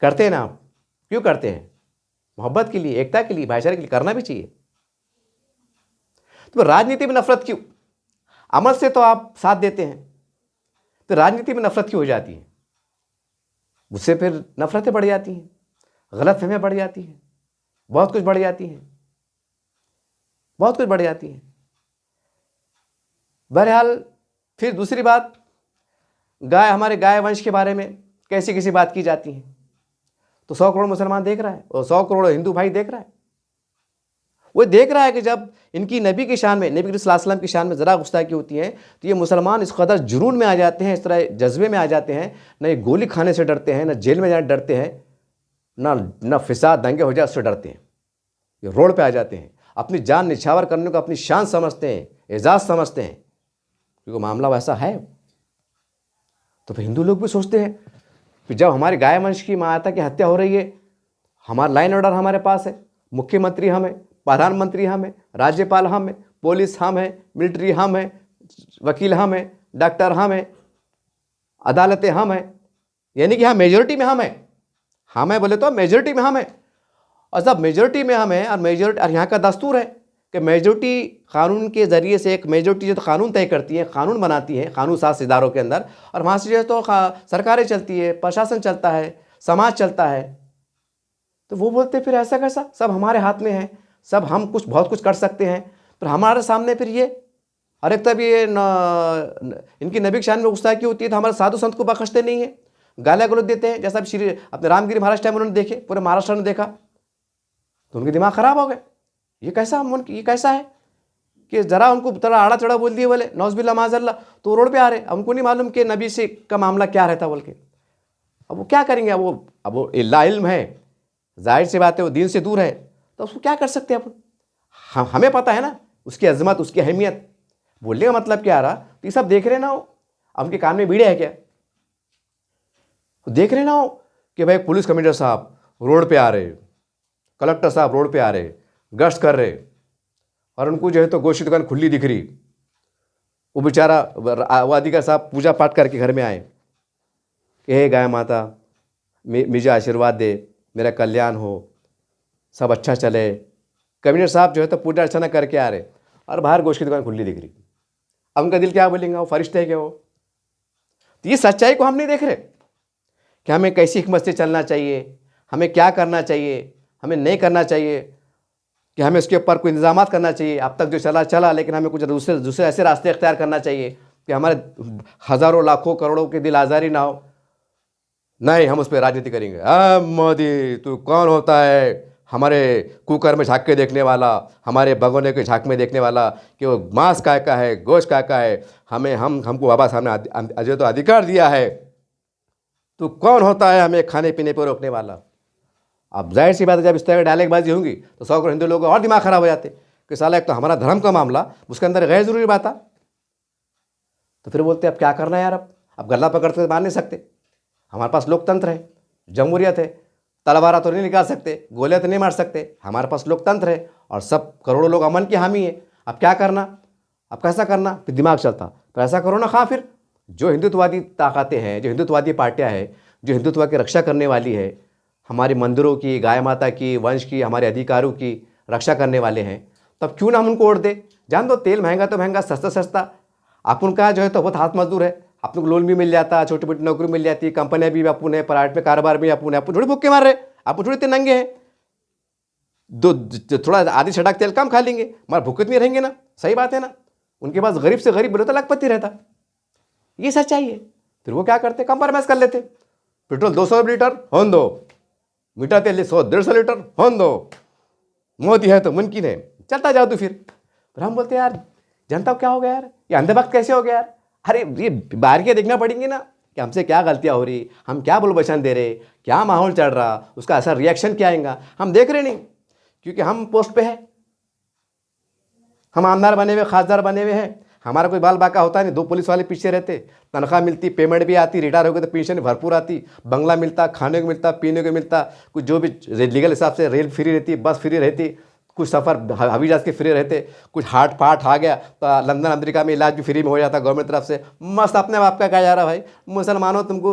करते हैं ना आप? क्यों करते हैं? मोहब्बत के लिए, एकता के लिए, भाईचारे के लिए करना भी चाहिए। तो राजनीति में नफरत क्यों? अमल से तो आप साथ देते हैं, तो राजनीति में नफरत क्यों हो जाती है? उससे फिर नफरतें बढ़ जाती हैं, गलतफहमियां बढ़ जाती हैं, बहुत कुछ बढ़ जाती हैं, बहुत कुछ बढ़ जाती है। बहरहाल फिर दूसरी बात, हमारे गाय वंश के बारे में कैसी किसी बात की जाती है, तो 100 करोड़ मुसलमान देख रहा है और 100 करोड़ हिंदू भाई देख रहा है। वो देख रहा है कि जब इनकी नबी की शान में, नबी करीम सल्लल्लाहु अलैहि वसल्लम की शान में ज़रा गुस्ताखी होती है तो ये मुसलमान इस कदर जुनून में आ जाते हैं, इस तरह जज्बे में आ जाते हैं, न ये गोली खाने से डरते हैं, न जेल में जाने डरते हैं, न फिसाद दंगे हो जाए उससे डरते हैं। ये रोड पे आ जाते हैं, अपनी जान निछावर करने को अपनी शान समझते हैं, एजाज़ समझते हैं, क्योंकि मामला वैसा है। तो फिर हिंदू लोग भी सोचते हैं कि जब हमारी गाय वंश की माता की हत्या हो रही है, हमारा लाइन ऑर्डर हमारे पास है, मुख्यमंत्री हम है, प्रधानमंत्री हम है, राज्यपाल हम है, पुलिस हम है, मिलिट्री हम है, वकील हम है, डॉक्टर हम है, अदालतें हम है, यानी कि हाँ मेजोरिटी में हम है। हम है बोले तो मेजोरिटी में हम है। और जब मेजोरिटी में हम है और मेजोरिटी, और यहाँ का दस्तूर है कि मेजोरिटी कानून के ज़रिए से, एक मेजोरिटी जो तो कानून तय करती है, कानून बनाती है, कानून साज इदारों के अंदर, और वहाँ से जो है तो सरकारें चलती है, प्रशासन चलता है, समाज चलता है। तो वो बोलते फिर ऐसा कैसा, सब हमारे हाथ में है, सब हम कुछ बहुत कुछ कर सकते हैं, पर हमारे सामने फिर ये, और एक तब ये इनकी नबी की शान में गुस्ताखी होती है तो हमारे साधु संत को बख्शते नहीं है, गालियाँ गलौज देते हैं। जैसा श्री अपने रामगिरी महाराज टाइम उन्होंने देखे, पूरे महाराष्ट्र ने देखा तो उनके दिमाग ख़राब हो गए। ये कैसा है कि ज़रा उनको थोड़ा आड़ा चढ़ा बोल दिए बोले नौज़बिल्ला माज़ल्ला, तो रोड पे आ रहे। हमको नहीं मालूम कि नबी से का मामला क्या रहता बोल के। अब वो क्या करेंगे, अब वो इल्ला इल्म है, जाहिर सी बात है वो दीन से दूर है, तो उसको क्या कर सकते हैं अपन। हमें पता है ना उसकी अजमत, उसकी अहमियत। बोलने का मतलब क्या आ रहा, तो ये सब देख रहे ना हो, अब उनके कान में बीड़े है क्या, तो देख रहे ना हो कि भाई पुलिस कमिश्नर साहब रोड पे आ रहे, कलेक्टर साहब रोड पे आ रहे, गश्त कर रहे, और उनको जो है तो गोश्त की दुकान खुली दिख रही। वो बेचारा वो अधिकारी साहब पूजा पाठ करके घर में आए कि हे गाय माता मुझे आशीर्वाद दे, मेरा कल्याण हो, सब अच्छा चले। कमिश्नर साहब जो है तो पूजा अर्चना करके आ रहे और बाहर गोश्त की दुकान खुली दिख रही। अब उनका दिल क्या बोलेंगे, वो फरिश्ते है क्या वो। तो ये सच्चाई को हम नहीं देख रहे कि हमें कैसी हिकमत से चलना चाहिए, हमें क्या करना चाहिए, हमें नहीं करना चाहिए, कि हमें इसके ऊपर कोई इंतजाम करना चाहिए। अब तक जो चला, लेकिन हमें कुछ दूसरे ऐसे रास्ते अख्तियार करना चाहिए कि हमारे हज़ारों लाखों करोड़ों की दिल आज़ारी ना हो। नहीं, हम उस पर राजनीति करेंगे। मोदी तू कौन होता है हमारे कुकर में झाँक के देखने वाला, हमारे भगोने के झाँक में देखने वाला कि वो मांस काय का है, गोश्त काय का है, हमको बाबा साहब ने तो अधिकार दिया है, तू कौन होता है हमें खाने पीने पर रोकने वाला। अब जाहिर सी बात है जब इस तरह की डायलेक्टबाजी होंगी तो 100 करोड़ हिंदू लोग और दिमाग खराब हो जाते कि साला एक तो हमारा धर्म का मामला, उसके अंदर गैर ज़रूरी बात आ। तो फिर बोलते अब क्या करना है यार, अब गला पकड़ते मार नहीं सकते, हमारे पास लोकतंत्र है, जमहूरियत है, तलवारा तो नहीं निकाल सकते, गोलियां तो नहीं मार सकते, हमारे पास लोकतंत्र है और सब करोड़ों लोग अमन के हामी है। अब क्या करना, अब कैसा करना, फिर दिमाग चलता। तो ऐसा करो ना, खा फिर जो हिंदुत्ववादी ताकतें हैं, जो हिंदुत्ववादी पार्टियाँ हैं, जो हिंदुत्व की रक्षा करने वाली है, हमारे मंदिरों की, गाय माता की, वंश की, हमारे अधिकारों की रक्षा करने वाले हैं, तब क्यों ना हम उनको वोट दें। जान दो तेल महंगा तो महंगा, सस्ता सस्ता, आप उनका जो है तो बहुत हाथ मजदूर है, आपको लोन भी मिल जाता, छोटी मोटी नौकरी मिल जाती, कंपनियां भी अपन है, प्राइवेट में कारोबार भी अपन है, आप थोड़ी भूखे मार रहे, आप थोड़ी इतने नंगे हैं, थोड़ा आधी छटाक तेल कम खा लेंगे मगर भूखे नहीं रहेंगे ना। सही बात है ना, उनके पास गरीब से गरीब बोले तो लखपति रहता, ये सच्चाई है। फिर वो क्या करते, कंप्रोमाइज कर लेते, पेट्रोल 200 लीटर होन दो, मीठा तेल 100-150 लीटर होन दो, मोदी है तो मुमकिन है, चलता जाओ। तो फिर हम बोलते यार जनता को क्या हो गया यार, ये अंधभक्त कैसे हो गया यार। अरे ये बारीकियाँ देखना पड़ेंगी ना कि हमसे क्या गलतियाँ हो रही, हम क्या बोलबचान दे रहे, क्या माहौल चल रहा, उसका असर रिएक्शन क्या आएगा, हम देख रहे नहीं, क्योंकि हम पोस्ट पे है, हम आमदार बने हुए, खासदार बने हुए हैं, हमारा कोई बाल बाका होता नहीं, 2 पुलिस वाले पीछे रहते, तनख्वाह मिलती, पेमेंट भी आती, रिटायर हो गए तो पेंशन भरपूर आती, बंगला मिलता, खाने को मिलता, पीने को मिलता, कुछ जो भी लीगल हिसाब से रेल फ्री रहती, बस फ्री रहती, कुछ सफ़र हवाई जहाज़ के फ्री रहते, कुछ हार्ट पार्ट आ गया तो लंदन अमेरिका में इलाज भी फ्री में हो जाता गवर्नमेंट तरफ से। मस्त अपने बाप का कहा जा रहा भाई, मुसलमानों तुमको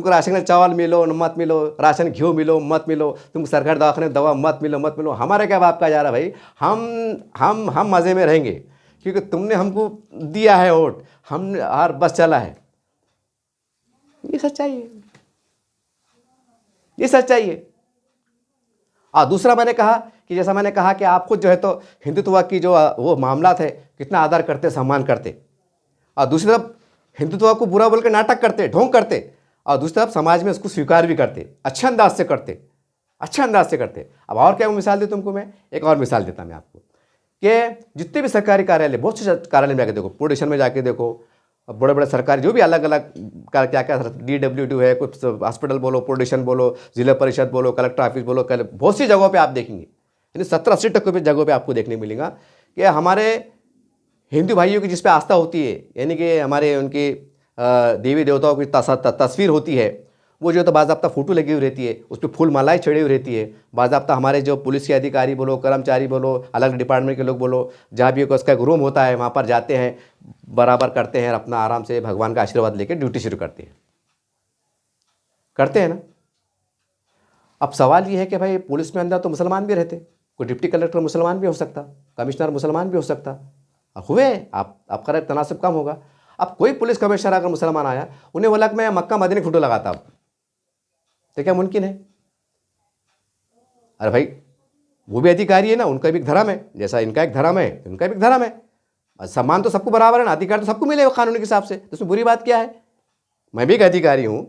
राशन में चावल मिलो मत मिलो, राशन घी मिलो मत मिलो, तुमको सरकारी दवाखाने में दवा मत मिलो, हमारे क्या बाप का जा रहा भाई, हम मज़े में रहेंगे क्योंकि तुमने हमको दिया है वोट, हम हर बस चला है। ये सच्चाई है, ये सच्चाई है। दूसरा मैंने कहा कि जैसा मैंने कहा कि आप खुद जो है तो हिंदुत्व की जो वो मामला थे कितना आदर करते, सम्मान करते, और दूसरी तरफ हिंदुत्व को बुरा बोल के नाटक करते, ढोंग करते, और दूसरी तरफ समाज में उसको स्वीकार भी करते, अच्छे अंदाज से करते। अच्छा अंदाज से करते हैं। अब और क्या मिसाल दूँ तुमको, मैं एक और मिसाल देता मैं आपको कि जितने भी सरकारी कार्यालय, बहुत से कार्यालय में जाके देखो, पोर्टेशन में जाके देखो, बड़े बड़े सरकारी जो भी अलग अलग क्या क्या DWD है, कुछ हॉस्पिटल बोलो, पोर्टेशन बोलो, जिला परिषद बोलो, कलेक्टर ऑफिस बोलो, बहुत सी जगहों पे आप देखेंगे, यानी 70-80% जगहों पे आपको देखने मिलेगा कि हमारे हिंदू भाइयों की जिस पे आस्था होती है, यानी कि हमारे उनके देवी देवताओं की तस्वीर होती है, वो जो तो बाज़ाब्ता फ़ोटो लगी हुई रहती है, उस पर फूल मालाएँ चढ़ी हुई रहती है। बाज़ाब्ता हमारे जो पुलिस के अधिकारी बोलो, कर्मचारी बोलो, अलग डिपार्टमेंट के लोग बोलो, जहाँ भी उसका एक रूम होता है, वहाँ पर जाते हैं, बराबर करते हैं, अपना आराम से भगवान का आशीर्वाद लेकर ड्यूटी शुरू करते हैं ना। अब सवाल ये है कि भाई पुलिस में अंदर तो मुसलमान भी रहते, कोई डिप्टी कलेक्टर मुसलमान भी हो सकता, कमिश्नर मुसलमान भी हो सकता, हुए आप करें तनासब कम होगा। अब कोई पुलिस कमिश्नर अगर मुसलमान आया, उन्हें बोला कि मैं मक्का मदीना फोटो लगाता, अब तो क्या मुमकिन है? अरे भाई वो भी अधिकारी है ना, उनका भी एक धर्म है, जैसा इनका एक धर्म है उनका भी एक धर्म है। सम्मान तो सबको बराबर है ना, अधिकार तो सबको मिलेगा कानून के हिसाब से, तो उसमें बुरी बात क्या है? मैं भी एक अधिकारी हूँ,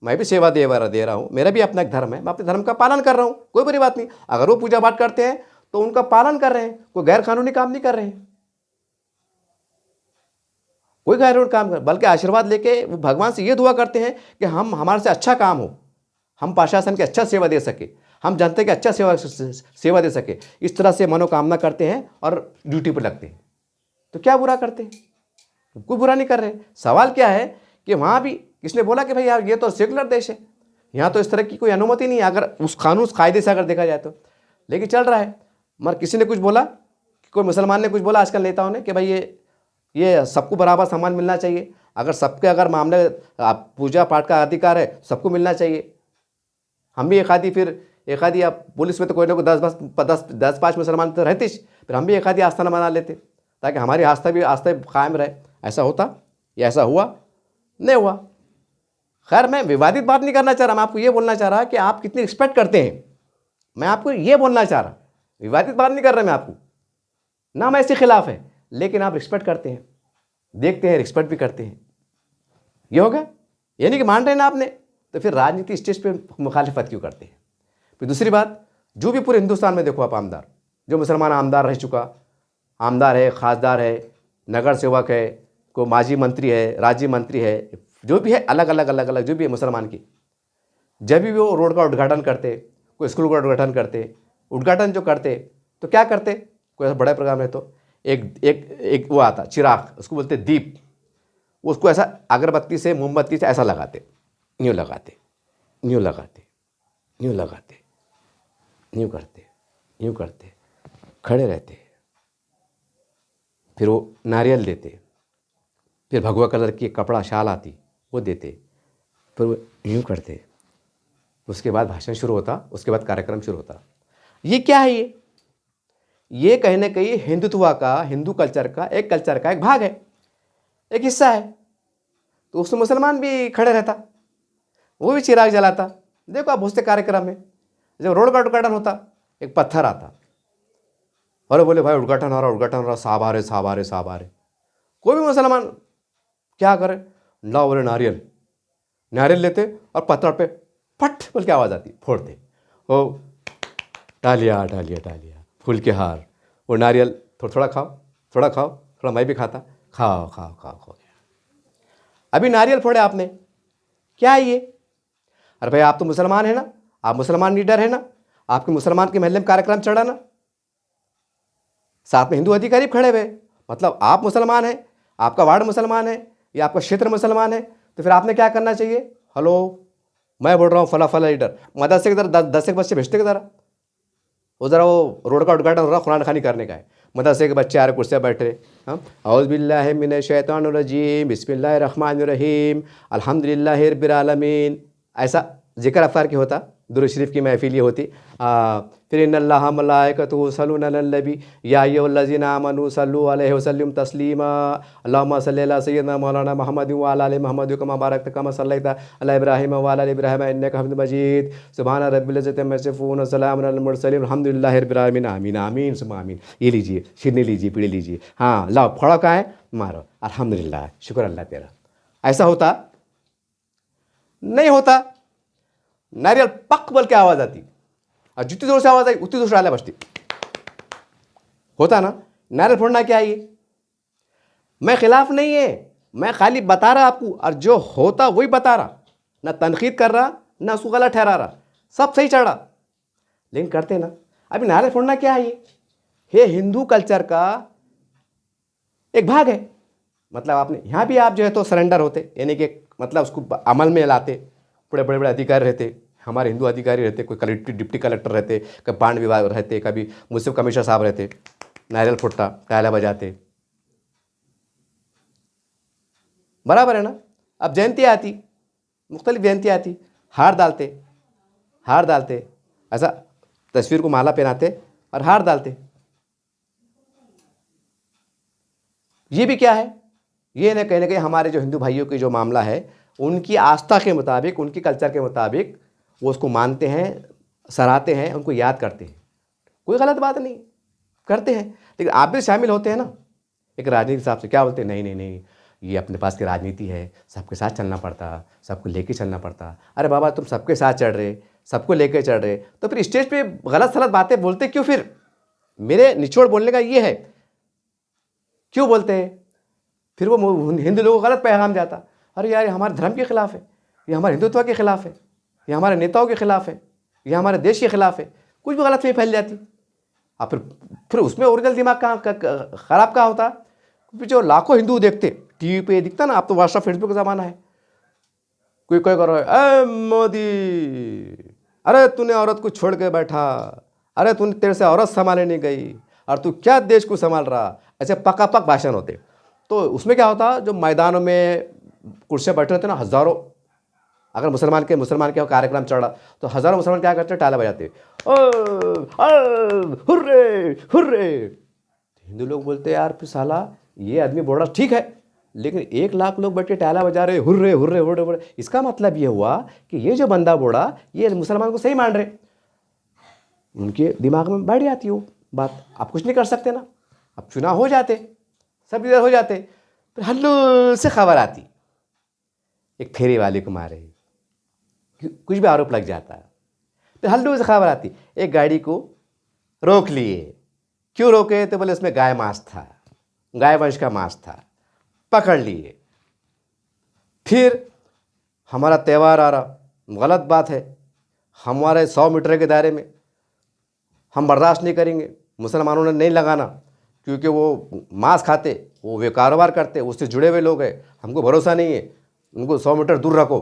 मैं भी सेवा दे रहा हूँ, मेरा भी अपना एक धर्म है, मैं अपने धर्म का पालन कर रहा हूँ, कोई बुरी बात नहीं। अगर वो पूजा पाठ करते हैं तो उनका पालन कर रहे हैं, कोई गैर कानूनी काम नहीं कर रहे हैं, कोई गैर कानूनी काम कर, बल्कि आशीर्वाद लेके वो भगवान से ये दुआ करते हैं कि हम हमारे से अच्छा काम हो, हम प्रशासन की अच्छा सेवा दे सके, हम जनता की अच्छा सेवा दे सके, इस तरह से मनोकामना करते हैं और ड्यूटी पर लगते हैं। तो क्या बुरा करते हैं? कोई बुरा नहीं कर रहे। सवाल क्या है कि वहाँ भी किसने बोला कि भाई यार ये तो सेकुलर देश है, यहाँ तो इस तरह की कोई अनुमति नहीं है, अगर उस कानून कायदे से अगर देखा जाए तो, लेकिन चल रहा है। मगर किसी ने कुछ बोला, कोई मुसलमान ने कुछ बोला आजकल नेताओं ने कि भाई ये सबको बराबर सम्मान मिलना चाहिए, अगर सबके अगर मामले पूजा पाठ का अधिकार है सबको मिलना चाहिए। हम भी एक आधी आप पुलिस में तो कोई ना कोई 10-5 मुसलमान तो रहते, फिर हम भी एक आधी आस्थाना बना लेते ताकि हमारी आस्था कायम रहे। ऐसा होता या ऐसा हुआ? नहीं हुआ। खैर मैं विवादित बात नहीं करना चाह रहा, मैं आपको ये बोलना चाह रहा कि आप कितनी रिस्पेक्ट करते हैं, मैं आपको ये बोलना चाह रहा, विवादित बात नहीं कर रहा मैं आपको, ना मैं इसके खिलाफ है, लेकिन आप रिस्पेक्ट करते हैं, देखते हैं, रिस्पेक्ट भी करते हैं, ये होगा। यानी कि मान रहे हैं ना आपने, तो फिर राजनीति स्टेज पे मुखालिफत क्यों करते हैं? फिर दूसरी बात, जो भी पूरे हिंदुस्तान में देखो आप आमदार, जो मुसलमान आमदार रह चुका, आमदार है, खासदार है, नगर सेवक है, कोई माजी मंत्री है, राज्य मंत्री है, जो भी है, अलग अलग जो भी है मुसलमान की, जब भी वो रोड का उद्घाटन करते, कोई स्कूल का उद्घाटन करते, उद्घाटन जो करते तो क्या करते, कोई ऐसा बड़ा प्रोग्राम है तो एक वो आता चिराग, उसको बोलते दीप, उसको ऐसा अगरबत्ती से मोमबत्ती से ऐसा लगाते, यूँ लगाते, यूँ लगाते, यूँ लगाते, यूँ करते, यूँ करते, खड़े रहते, फिर वो नारियल देते, फिर भगवा कलर की कपड़ा शाल आती वो देते, फिर वो यूँ करते, उसके बाद भाषण शुरू होता, उसके बाद कार्यक्रम शुरू होता। ये क्या है? ये कहीं ना कहीं हिंदुत्व का, हिंदू कल्चर का एक भाग है, एक हिस्सा है। तो उसमें मुसलमान भी खड़े रहता, वो भी चिराग जलाता। देखो आप बहुत से कार्यक्रम में जब रोड का उद्घाटन होता, एक पत्थर आता, अरे बोले भाई उद्घाटन हो रहा, साहब आ रहे। कोई भी मुसलमान क्या करे, ना बोले नारियल लेते और पत्थर पे फट बोल के आवाज़ आती, फोड़ते, ओ टालिया फूल के हार, वो नारियल थोड़ा खाओ, थोड़ा मैं भी खाता, खाओ। अभी नारियल फोड़े आपने, क्या है ये? अरे भाई आप तो मुसलमान है ना, आप मुसलमान लीडर है ना, आपके मुसलमान के महल्ले में कार्यक्रम चढ़ा ना, साथ में हिंदू अधिकारी खड़े हुए, मतलब आप मुसलमान हैं, आपका वार्ड मुसलमान है या आपका क्षेत्र मुसलमान है, तो फिर आपने क्या करना चाहिए? हेलो मैं बोल रहा हूँ फला लीडर, मदरसे की तरह 10 बच्चे भेजते ज़रा, वो ज़रा वो रोड का उद्घाटन हो रहा, कुरान खानी करने का है, मदरसे के बच्चे आ रहे, कुर्सियाँ बैठ रहे, हाँ, औज़ु बिल्लाहि मिनश शैतानिर रजीम, बिस्मिल्लाहिर रहमानिर रहीम, अल्हम्दुलिल्लाहि रब्बिल आलमीन, ऐसा जिक्र अफ़तार की होता, दुरूद शरीफ की महफिल ये होती। फिर इन्नल्लाह मलाइकतुहु युसल्लूना अलन नबी या अय्युहल्लज़ीना आमनू सल्लू अलैहि वसल्लिम तस्लीमा, अल्लाहुम्मा सल्लि अला सय्यिदिना मौलाना मुहम्मद व अला आलि मुहम्मद कमा बारकता कमा सल्लैता अला इब्राहीम व अला आलि इब्राहीम इन्नका हमीदुम मजीद, सुब्हाना रब्बिल इज़्ज़ति अम्मा यसिफून व सलामुन अलल मुरसलीन अल्हम्दुलिल्लाहि रब्बिल आलमीन, आमीन आमीन सुम्मा आमीन। ये लीजिए, शिरनी लीजिए, पीड़ी लीजिए, हाँ लाओ, फोड़ा कहाँ है, मारो, अल्हम्दुलिल्लाह, शुक्र अल्लाह तेरा। ऐसा होता नहीं होता, नारियल पक बोल के आवाज़ आती, और जितनी जोर से आवाज़ आई उतनी जोर से तालियां बजती। होता ना, नारियल फोड़ना क्या है ये? मैं खिलाफ नहीं है, मैं खाली बता रहा आपको, और जो होता वही बता रहा, ना तनकीद कर रहा ना उसको गलत ठहरा रहा, सब सही चढ़ रहा, लेकिन करते ना। अभी नारियल फोड़ना क्या है ये हिंदू कल्चर का एक भाग है। मतलब आपने यहाँ भी आप जो है तो सरेंडर होते, यानी कि मतलब उसको अमल में लाते। बड़े बड़े बड़े अधिकारी रहते, हमारे हिंदू अधिकारी रहते, कोई कलेक्टर डिप्टी कलेक्टर रहते, कभी बांड विभाग रहते, कभी मुंसिफ कमिश्नर साहब रहते, नारियल फुटता, तालियां बजाते, बराबर है ना। अब जयंती आती, मुख्तलिफ जयंती आती, हार डालते, ऐसा तस्वीर को माला पहनाते और हार डालते। ये भी क्या है, ये ना कहीं हमारे जो हिंदू भाइयों की जो मामला है, उनकी आस्था के मुताबिक, उनकी कल्चर के मुताबिक वो उसको मानते हैं, सराहते हैं, उनको याद करते हैं। कोई गलत बात नहीं, करते हैं। लेकिन आप भी शामिल होते हैं ना एक राजनीति हिसाब से, क्या बोलते हैं, नहीं ये अपने पास की राजनीति है, सबके साथ चलना पड़ता, सबको लेके चलना पड़ता। अरे बाबा, तुम सबके साथ चढ़ रहे, सबको लेके चढ़ रहे, तो फिर स्टेज पे गलत सलत बातें बोलते क्यों? फिर मेरे निचोड़ बोलने का ये है, क्यों बोलते हैं? फिर वो हिंदू लोगों को गलत पैगाम जाता, अरे यार ये हमारे धर्म के खिलाफ है, ये हमारे हिंदुत्व के खिलाफ है, ये हमारे नेताओं के खिलाफ है, ये हमारे देश के खिलाफ है, कुछ भी गलत फहमी फैल जाती। अब फिर उसमें ओरिजिनल दिमाग खराब कहाँ होता? जो लाखों हिंदू देखते, टीवी पे दिखता ना, अब तो व्हाट्सएप फेसबुक का ज़माना है, कोई कोई कर रहा है, मोदी, अरे तूने औरत को छोड़ के बैठा, अरे तेरे से औरत संभालने नहीं गई, और तू क्या देश को संभाल रहा, ऐसे पकापक भाषण होते। तो उसमें क्या होता, जो मैदानों में कुर्सियाँ बैठे रहते ना हज़ारों, अगर मुसलमान के कार्यक्रम चल रहा तो हज़ारों मुसलमान क्या करते, तालियां बजाते, हुर्रे हुर्रे। हिंदू लोग बोलते यार फिर साला ये आदमी बोल रहा ठीक है, लेकिन 1 लाख लोग बैठ के तालियां बजा रहे, हुर्रे हुर्रे हुर्रे हुर्रे, इसका मतलब ये हुआ कि ये जो बंदा बोला ये मुसलमान को सही मान रहे। उनके दिमाग में बैठ जाती हो बात, आप कुछ नहीं कर सकते ना। अब चुनाव हो जाते, सब इधर हो जाते, फिर हल्लू से खबर आती, एक फेरी वाले को मारे, कुछ भी आरोप लग जाता है, फिर हल्लू से खबर आती, एक गाड़ी को रोक लिए। क्यों रोके? तो बोले उसमें गाय मांस था, गाय वंश का मांस था, पकड़ लिए। फिर हमारा त्यौहार आ रहा, गलत बात है, हमारे 100 मीटर के दायरे में हम बर्दाश्त नहीं करेंगे, मुसलमानों ने नहीं लगाना, क्योंकि वो मांस खाते, वो वे कारोबार करते, उससे जुड़े हुए लोग हैं, हमको भरोसा नहीं है, उनको 100 मीटर दूर रखो,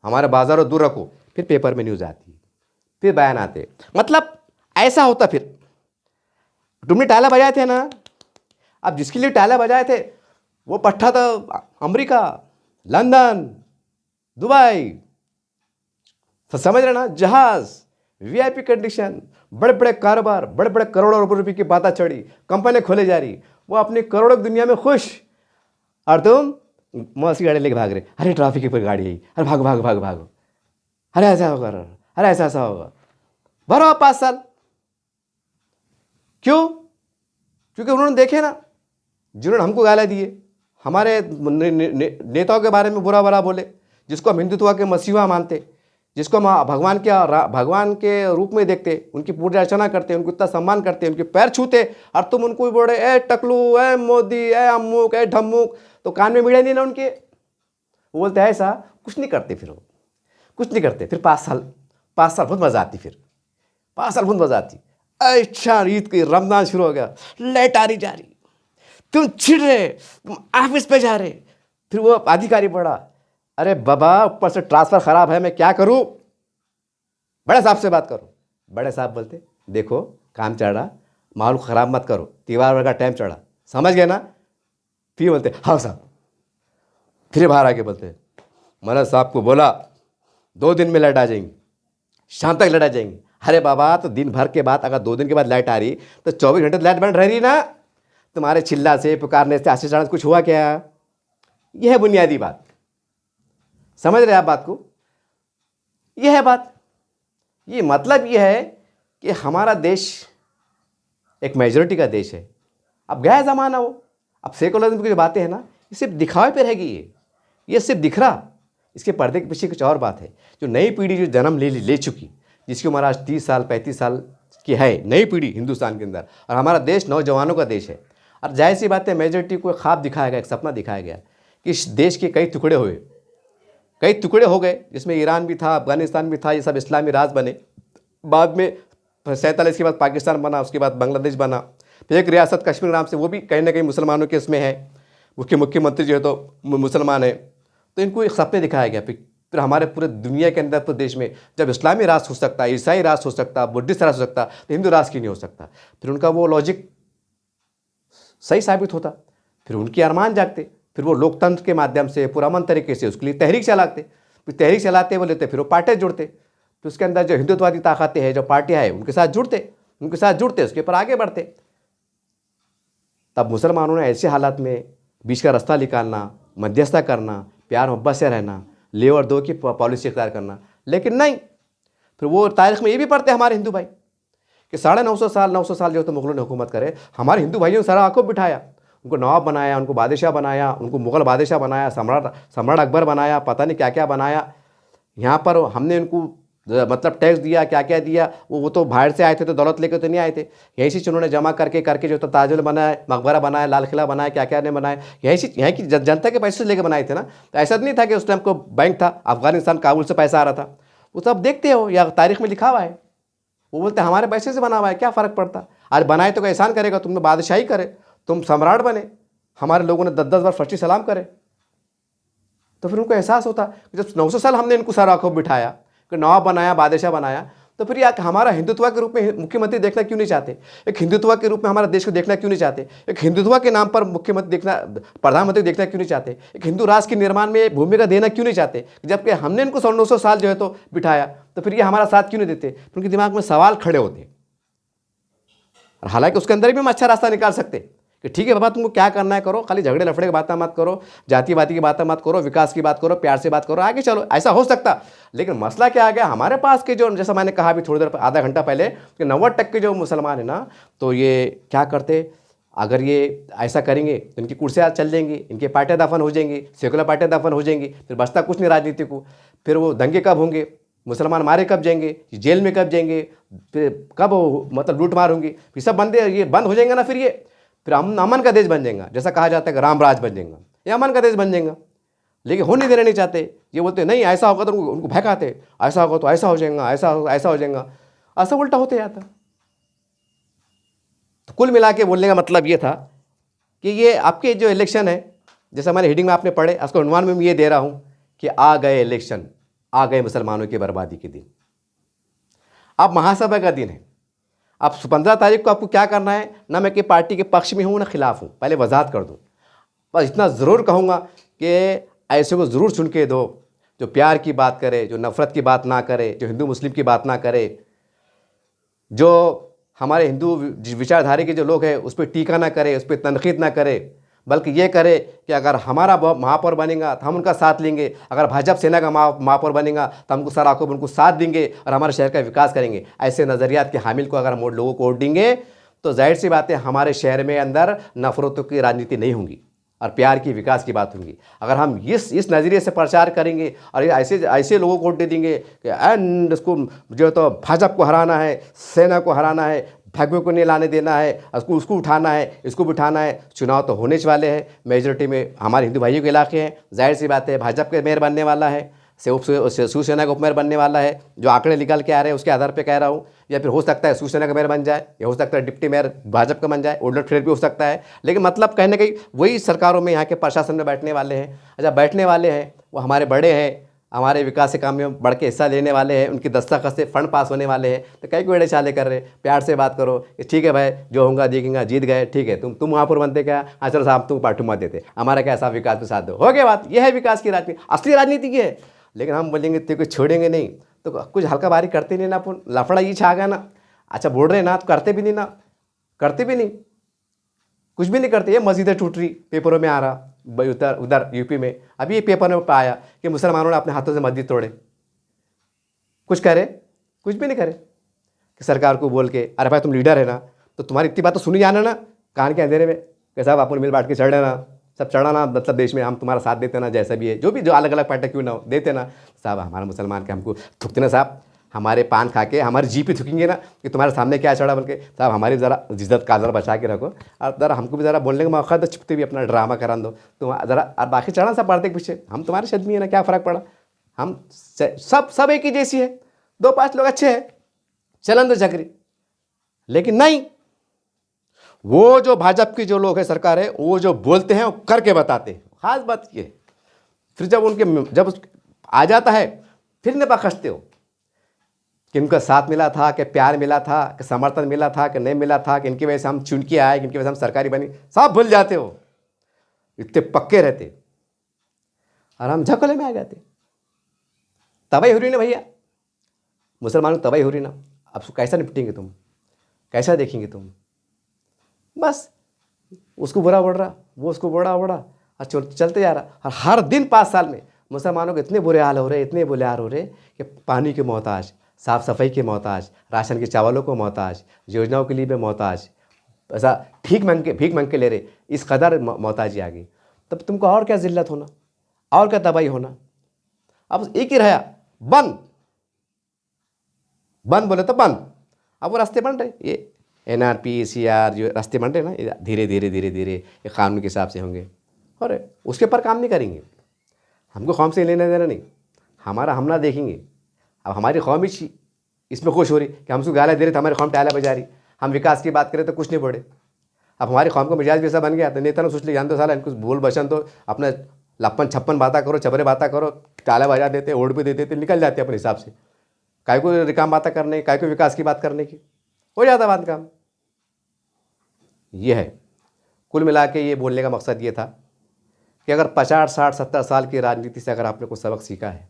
हमारे बाज़ारों दूर रखो। फिर पेपर में न्यूज़ आती, फिर बयान आते, मतलब ऐसा होता। फिर तुमने ताला बजाए थे ना, अब जिसके लिए ताला बजाए थे वो पट्टा था अमेरिका, लंदन, दुबई, तो समझ रहे ना, जहाज़, वीआईपी कंडीशन, बड़े बड़े कारोबार, बड़े बड़े करोड़ों रुपए की बातें चढ़ी, कंपनी खोले जा रही, वो अपनी करोड़ों की दुनिया में खुश, और तुम मौसी गाड़ी लेके भाग रहे, अरे ट्रैफिक पर गाड़ी आई, अरे भागो भागो भागो भागो, अरे ऐसा होगा, अरे ऐसा होगा। भरो 5 साल। क्यों? क्योंकि उन्होंने देखे ना, जिन्होंने हमको गाली दिए, हमारे नेताओं के बारे में बुरा बुरा बोले, जिसको हम हिंदुत्व के मसीहा मानते, जिसको हम भगवान के रूप में देखते, उनकी पूजा अर्चना करते, उनको इतना सम्मान करते, उनके पैर छूते, और तुम उनको बोले ए टकलू, ए मोदी, ए अम्मुक, ए ढम्मुक, तो कान में मिले नहीं ना उनके। वो बोलते हैं ऐसा, कुछ नहीं करते, फिर वो कुछ नहीं करते। फिर 5 साल बहुत मज़ा आती, फिर 5 साल बहुत मज़ा आती। अच्छा, ईद की रमज़ान शुरू हो गया, लाइट आ रही जा रही, तुम छिड़ रहे, तुम ऑफिस पे जा रहे, फिर वो अधिकारी बोला, अरे बाबा ऊपर से ट्रांसफ़र ख़राब है, मैं क्या करूं, बड़े साहब से बात करो। बड़े साहब बोलते, देखो काम चल रहा, माहौल ख़राब मत करो, त्योहार का टाइम चढ़ा, समझ गए ना। फिर बोलते हाँ साहब। फिर बाहर आके बोलते, मैंने साहब को बोला 2 दिन में लाइट आ जाएंगी, शाम तक लाइट आ जाएंगी। अरे बाबा, तो दिन भर के बाद अगर 2 दिन के बाद लाइट आ रही तो 24 घंटे लाइट बंद रह रही ना। तुम्हारे चिल्ला से, पुकारने से, आशीष चढ़ाने से कुछ हुआ क्या? यह है बुनियादी बात, समझ रहे आप बात को? यह है बात। ये मतलब यह है कि हमारा देश एक मेजॉरिटी का देश है। अब गया ज़माना वो, अब सेकुलरिज्म की जो बातें हैं ना, ये सिर्फ दिखावे पे रहेगी। ये सिर्फ दिख रहा, इसके पर्दे के पीछे कुछ और बात है। जो नई पीढ़ी जो जन्म ले चुकी, जिसकी उम्र आज 30 साल 35 साल की है, नई पीढ़ी हिंदुस्तान के अंदर, और हमारा देश नौजवानों का देश है। और जाहिर सी बात है, मेजॉरिटी को एक ख्वाब दिखाया गया, एक सपना दिखाया गया कि इस देश के कई टुकड़े हुए, कई टुकड़े हो गए, जिसमें ईरान भी था, अफगानिस्तान भी था, ये सब इस्लामी राज बने। बाद में 47 के बाद पाकिस्तान बना, उसके बाद बांग्लादेश बना, फिर एक रियासत कश्मीर नाम से, वो भी कहीं ना कहीं मुसलमानों के इसमें है, उसके मुख्यमंत्री जो है तो मुसलमान है। तो इनको एक सपने दिखाया गया। फिर हमारे पूरे दुनिया के अंदर, पूरे देश में जब इस्लामी राष्ट्र हो सकता है, ईसाई राष्ट्र हो सकता है, बुद्धिस्ट राष्ट्र हो सकता है, तो हिंदू राष्ट्र क्यों नहीं हो सकता? फिर उनका वो लॉजिक सही साबित होता, फिर उनके अरमान जागते, फिर वो लोकतंत्र के माध्यम से पुरअमन तरीके से उसके लिए तहरीक चलाते, फिर तहरीक चलाते वो लेते, फिर वो पार्टी जुड़ते, तो उसके अंदर जो हिंदुत्ववादी ताकतें हैं, जो पार्टियाँ हैं, उनके साथ जुड़ते, उसके ऊपर आगे बढ़ते। तब मुसलमानों ने ऐसे हालात में बीच का रास्ता निकालना, मध्यस्थता करना, प्यार मोहब्बत से रहना, ले और दो की पॉलिसी इख्तियार करना, लेकिन नहीं। फिर वो तारीख में ये भी पढ़ते हमारे हिंदू भाई कि 950 साल जो तो मुगलों ने हुकूमत करे, हमारे हिंदू भाइयों ने सारा आंखों बिठाया, उनको नवाब बनाया, उनको बादशाह बनाया, उनको मुग़ल बादशाह बनाया, सम्राट अकबर बनाया, पता नहीं क्या क्या बनाया। यहाँ पर हमने उनको मतलब टैक्स दिया, क्या क्या दिया, वो तो बाहर से आए थे, तो दौलत लेकर तो नहीं आए थे। यहीं से उन्होंने जमा करके जो तो ताजमहल बनाया, मकबरा बनाया, लाल किला बनाया, क्या क्या ने बनाया, यहाँ की जनता के पैसे से लेकर बनाए थे ना। तो ऐसा नहीं था कि उस टाइम को बैंक था, अफगानिस्तान काबुल से पैसा आ रहा था, वो सब देखते हो या तारीख में लिखा हुआ है। वो बोलते हमारे पैसे से बना हुआ है, क्या फ़र्क पड़ता, आज बनाए तो एहसान करेगा, तुमने बादशाही करे, तुम सम्राट बने, हमारे लोगों ने 10-10 बार फर्स्ट सलाम करे। तो फिर उनको एहसास होता कि जब 900 साल हमने इनको सारा आंखों बिठाया, कि नवाब बनाया, बादशाह बनाया, तो फिर यार हमारा हिंदुत्व के रूप में मुख्यमंत्री देखना क्यों नहीं चाहते? एक हिंदुत्व के रूप में हमारा देश को देखना क्यों नहीं चाहते? एक हिंदुत्व के नाम पर मुख्यमंत्री देखना, प्रधानमंत्री देखना क्यों नहीं चाहते? एक हिंदू राष्ट्र के निर्माण में भूमिका देना क्यों नहीं चाहते? जबकि हमने इनको 900 साल जो है तो बिठाया, तो फिर ये हमारा साथ क्यों नहीं देते? उनके दिमाग में सवाल खड़े होते। और हालांकि उसके अंदर भी हम अच्छा रास्ता निकाल सकते कि ठीक है बाबा, तुमको क्या करना है करो, खाली झगड़े लफड़े की बातें मत करो, जातिवादी की बातें मत करो, विकास की बात करो, प्यार से बात करो, आगे चलो, ऐसा हो सकता। लेकिन मसला क्या आ गया हमारे पास के जो, जैसा मैंने कहा अभी थोड़ी देर आधा घंटा पहले, कि 90% जो मुसलमान है ना, तो ये क्या करते, अगर ये ऐसा करेंगे तो इनकी कुर्सियाँ चल जाएंगी, इनके पार्टियाँ दफन हो जाएंगी, सेकुलर पार्टियाँ दफन हो जाएंगी, फिर बचता कुछ नहीं राजनीति को। फिर वो दंगे कब होंगे, मुसलमान मारे कब जाएंगे, जेल में कब जाएंगे, फिर कब मतलब लूट मार होंगी, फिर सब बंदे ये बंद हो जाएंगे ना, फिर हम अमन का देश बन जाएगा, जैसा कहा जाता है कि राम राज बन जाएगा, ये अमन का देश बन जाएगा। लेकिन हो नहीं देना नहीं चाहते, ये बोलते नहीं ऐसा होगा, तो उनको भड़काते, ऐसा होगा तो ऐसा हो जाएगा, ऐसा हो जाएगा, ऐसा उल्टा होते जाता। तो कुल मिला के बोलने का मतलब ये था कि ये आपके जो इलेक्शन है, जैसा मैंने हेडिंग में आपने पढ़े, उसको उन्वान में ये दे रहा हूँ कि आ गए इलेक्शन, आ गए मुसलमानों की बर्बादी के दिन। अब महासभा का दिन है, अब 15 तारीख को आपको क्या करना है, ना मैं कि पार्टी के पक्ष में हूँ ना खिलाफ हूँ, पहले वजाहत कर दूँ। बस इतना ज़रूर कहूँगा कि ऐसे को ज़रूर सुन के दो जो प्यार की बात करे, जो नफ़रत की बात ना करे, जो हिंदू मुस्लिम की बात ना करे, जो हमारे हिंदू विचारधारे के जो लोग हैं उस पर टीका ना करे, उस पर तनकीद ना करे, बल्कि ये करे कि अगर हमारा महापौर बनेगा तो हम उनका साथ लेंगे, अगर भाजपा सेना का महापौर बनेगा तो हमको सारा आंखों उनको साथ देंगे और हमारे शहर का विकास करेंगे। ऐसे नज़रियात के हामिल को अगर हम लोगों को वोट देंगे तो जाहिर सी बात है हमारे शहर में अंदर नफरतों की राजनीति नहीं होंगी और प्यार की विकास की बात होंगी। अगर हम इस नज़रिए से प्रचार करेंगे और ऐसे लोगों को वोट दे देंगे कि एंड इसको जो तो भाजपा को हराना है, सेना को हराना है, भाग्यों को नहीं लाने देना है, उसको उठाना है, इसको बिठाना है, चुनाव तो होने वाले हैं, मेजॉरिटी में हमारे हिंदू भाइयों के इलाके हैं, जाहिर सी बात है भाजपा के मेयर बनने वाला है, शिवसेना का उपमेयर बनने वाला है। जो आंकड़े निकल के आ रहे हैं उसके आधार पर कह रहा हूँ, या फिर हो सकता है शिवसेना का मेयर बन जाए, या हो सकता है डिप्टी मेयर भाजपा का बन जाए, उलट फेर भी हो सकता है। लेकिन मतलब कहीं ना कहीं वही सरकारों में यहाँ के प्रशासन में बैठने वाले हैं। अच्छा, बैठने वाले हैं वो हमारे बड़े हैं, हमारे विकास के काम में बढ़ के हिस्सा लेने वाले हैं, उनकी दस्तखत से फंड पास होने वाले हैं। तो कई कोई चाले कर रहे, प्यार से बात करो कि ठीक है भाई जो होगा देखेंगे, जीत गए, ठीक है, तुम महापौर बनते क्या, हाँ चलो साहब तुम पार्टी मत देते, हमारा क्या साहब विकास में साथ दो, हो गया बात। यह है विकास की राजनीति, असली राजनीति की है। लेकिन हम बोलेंगे तेरे को छोड़ेंगे नहीं, तो कुछ हल्का बारी करते नहीं ना, अपन लफड़ा ये छा गया ना, अच्छा बोल रहे ना तो करते भी नहीं ना, करते भी नहीं, कुछ भी नहीं करते। ये मस्जिदें टूट रही, पेपरों में आ रहा उधर यूपी में, अभी ये पेपर में आया कि मुसलमानों ने अपने हाथों से मस्जिद तोड़े, कुछ करे, कुछ भी नहीं करे। कि सरकार को बोल के अरे भाई तुम लीडर है ना, तो तुम्हारी इतनी बात तो सुनी जाना ना कान के अंधेरे में कि साहब अपन मिल बांट के चढ़ लेना, सब चढ़ाना, मतलब देश में हम तुम्हारा साथ देते ना, जैसा भी है जो अलग अलग पार्टी क्यों ना हो देते ना, साहब हमारा मुसलमान के हमको थुकते ना साहब, हमारे पान खा के हमारी जी पे थूकेंगे ना कि तुम्हारे सामने क्या चढ़ा, बल्कि साहब हमारी ज़रा इज्जत का ज़रा बचा के रखो और ज़रा हमको भी ज़रा बोलने का मौका दो, छुपते भी अपना ड्रामा करा दो तुम ज़रा। और बाकी चढ़ा सब पढ़ते के पीछे, हम तुम्हारे से आदमी है ना, क्या फ़र्क पड़ा, हम सब एक ही जैसी है, 2-5 लोग अच्छे हैं, चलन दो चक्री। लेकिन नहीं, वो जो भाजपा की जो लोग है, सरकार है, वो जो बोलते हैं वो करके बताते हैं। खास बात ये, फिर जब आ जाता है फिर ने बखसते हो कि इनका साथ मिला था, कि प्यार मिला था, कि समर्थन मिला था, कि नहीं मिला था, कि इनकी वजह से हम चुन के आए, कि इनकी वजह से हम सरकारी बनी, सब भूल जाते हो। इतने पक्के रहते और हम झकोले में आ जाते। तबाही हो रही ना भैया, मुसलमानों तबाही हो रही ना, अब कैसा निपटेंगे तुम, कैसा देखेंगे तुम? बस उसको बुरा बढ़ रहा, वो उसको बुरा बढ़ रहा और चलते जा रहा। और हर दिन 5 साल में मुसलमानों के इतने बुरे हाल हो रहे, इतने बुरे हाल हो रहे कि पानी के मोहताज, साफ़ सफाई के मोहताज, राशन के चावलों को मोहताज, योजनाओं के लिए भी मोहताज, ऐसा भीख मांग के ले रहे, इस कदर मोहताजी आ गई। तब तुमको और क्या ज़िल्लत होना, और क्या तबाही होना। अब एक ही रहा, बंद बोले तो बंद। अब वो रास्ते बन रहे, ये NRP CR जो रास्ते बन रहे ना, धीरे धीरे ये कानून के हिसाब से होंगे और उसके ऊपर काम नहीं करेंगे। हमको कौम से लेना देना नहीं, हमारा हम ना देखेंगे। अब हमारी कौम ही इसमें खुश हो रही कि हमसे गालियाँ दे रहे थे, हमारी कौम टाला बजा रही। हम विकास की बात करें तो कुछ नहीं बोले। अब हमारी कौम का मिजाज भी ऐसा बन गया, तो नेता ने सोच लिया, जानते साला इनको बोल बचन तो अपना लप्पन छप्पन बातें करो, चबरे बातें करो, टाला बजा देते, ओढ़ भी देते थे, निकल जाते अपने हिसाब से। काय को रिकाम बातें करने, काय को विकास की बात करने की, हो जाता बात काम। ये है कुल मिला के, ये बोलने का मकसद ये था कि अगर 50, 60, 70 साल की राजनीति से अगर आपने कुछ सबक सीखा है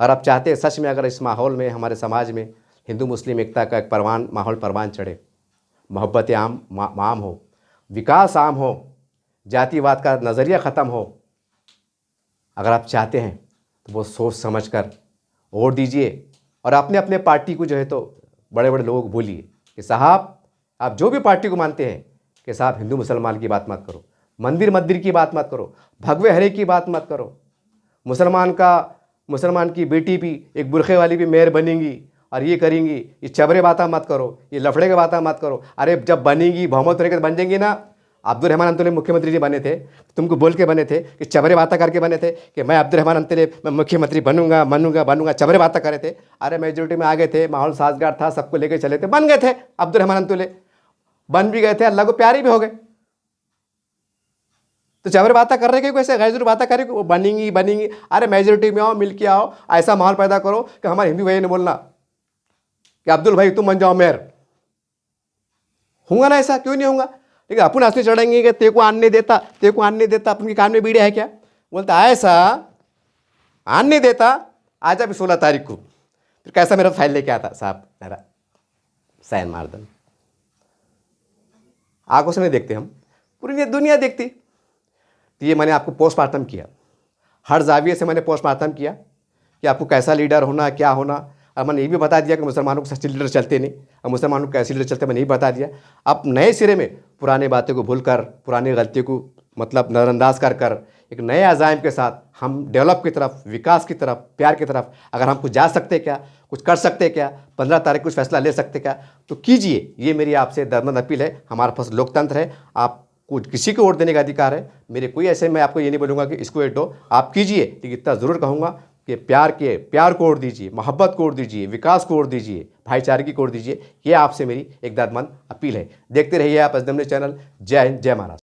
और आप चाहते हैं सच में अगर इस माहौल में, हमारे समाज में हिंदू मुस्लिम एकता का एक माहौल परवान चढ़े, मोहब्बत आम हो, विकास आम हो, जातिवाद का नज़रिया ख़त्म हो, अगर आप चाहते हैं तो वो सोच समझ कर वोट दीजिए। और अपने अपने पार्टी को जो है तो बड़े बड़े लोगों को बोलिए कि साहब आप जो भी पार्टी को मानते हैं कि साहब हिंदू मुसलमान की बात मत करो, मंदिर की बात मत करो, भगवे हरे की बात मत करो, मुसलमान की बेटी भी एक बुरखे वाली भी मेयर बनेंगी और ये करेंगी, ये चबरे बातें मत करो, ये लफड़े की बातें मत करो। अरे जब बनेंगी बहुमत होने के बन जाएंगी ना। अब्दुल रहमान अंतुले मुख्यमंत्री जी बने थे, तुमको बोल के बने थे कि चबरे बातें करके बने थे कि मैं अब्दुल रहमान अंतुले मैं मुख्यमंत्री बनूंगा, चबरे बातें करे थे। अरे मेजोरिटी में आ गए थे, माहौल साजगार था, सबको लेके चले थे, बन गए थे अब्दुल रहमान अंतुले, बन भी गए थे, अल्लाह को प्यारी भी हो गए। तो चबरे बातें कर रहे के कैसे गैर बातें करे वो बनेंगी। अरे मेजोरिटी में आओ, मिल के आओ, ऐसा माहौल पैदा करो कि हमारे हिंदू भाई ने बोलना कि अब्दुल भाई तुम बन जाओ मेयर। होगा ना ऐसा? क्यों नहीं होगा? ठीक है, अपन हंसने चढ़ेंगे कि तेको आन नहीं देता, अपन के कान में बीड़े है क्या? बोलता ऐसा आन नहीं देता, आज अभी 16 तारीख को फिर कैसा मेरा फाइल लेके आता, साहब मेरा साइन मार दो। आंखों से नहीं देखते हम, पूरी दुनिया देखती। तो ये मैंने आपको पोस्टमार्टम किया, हर जाविये से मैंने पोस्टमार्टम किया कि आपको कैसा लीडर होना, क्या होना। और मैंने ये भी बता दिया कि मुसलमानों को सच्चे लीडर चलते नहीं, और मुसलमानों को कैसे लीडर चलते मैंने ये बता दिया। अब नए सिरे में पुरानी बातें को भूलकर, पुरानी गलतियों को मतलब नज़रअंदाज कर एक नए अज़ाइम के साथ हम डेवलप की तरफ, विकास की तरफ, प्यार की तरफ अगर हम कुछ जा सकते क्या, कुछ कर सकते क्या, 15 तारीख कुछ फैसला ले सकते क्या, तो कीजिए। ये मेरी आपसे दर्दनाक अपील है। हमारे पास लोकतंत्र है, आप कुछ किसी को वोट देने का अधिकार है। मेरे कोई ऐसे मैं आपको ये नहीं बोलूँगा कि इसको वोट दो, आप कीजिए। लेकिन इतना ज़रूर कहूँगा कि प्यार को वोट दीजिए, मोहब्बत को वोट दीजिए, विकास को वोट दीजिए, भाईचारे को वोट दीजिए। ये आपसे मेरी एक दर्दमंद अपील है। देखते रहिए आप एसडीएम न्यूज़ चैनल। जय हिंद, जय महाराष्ट्र।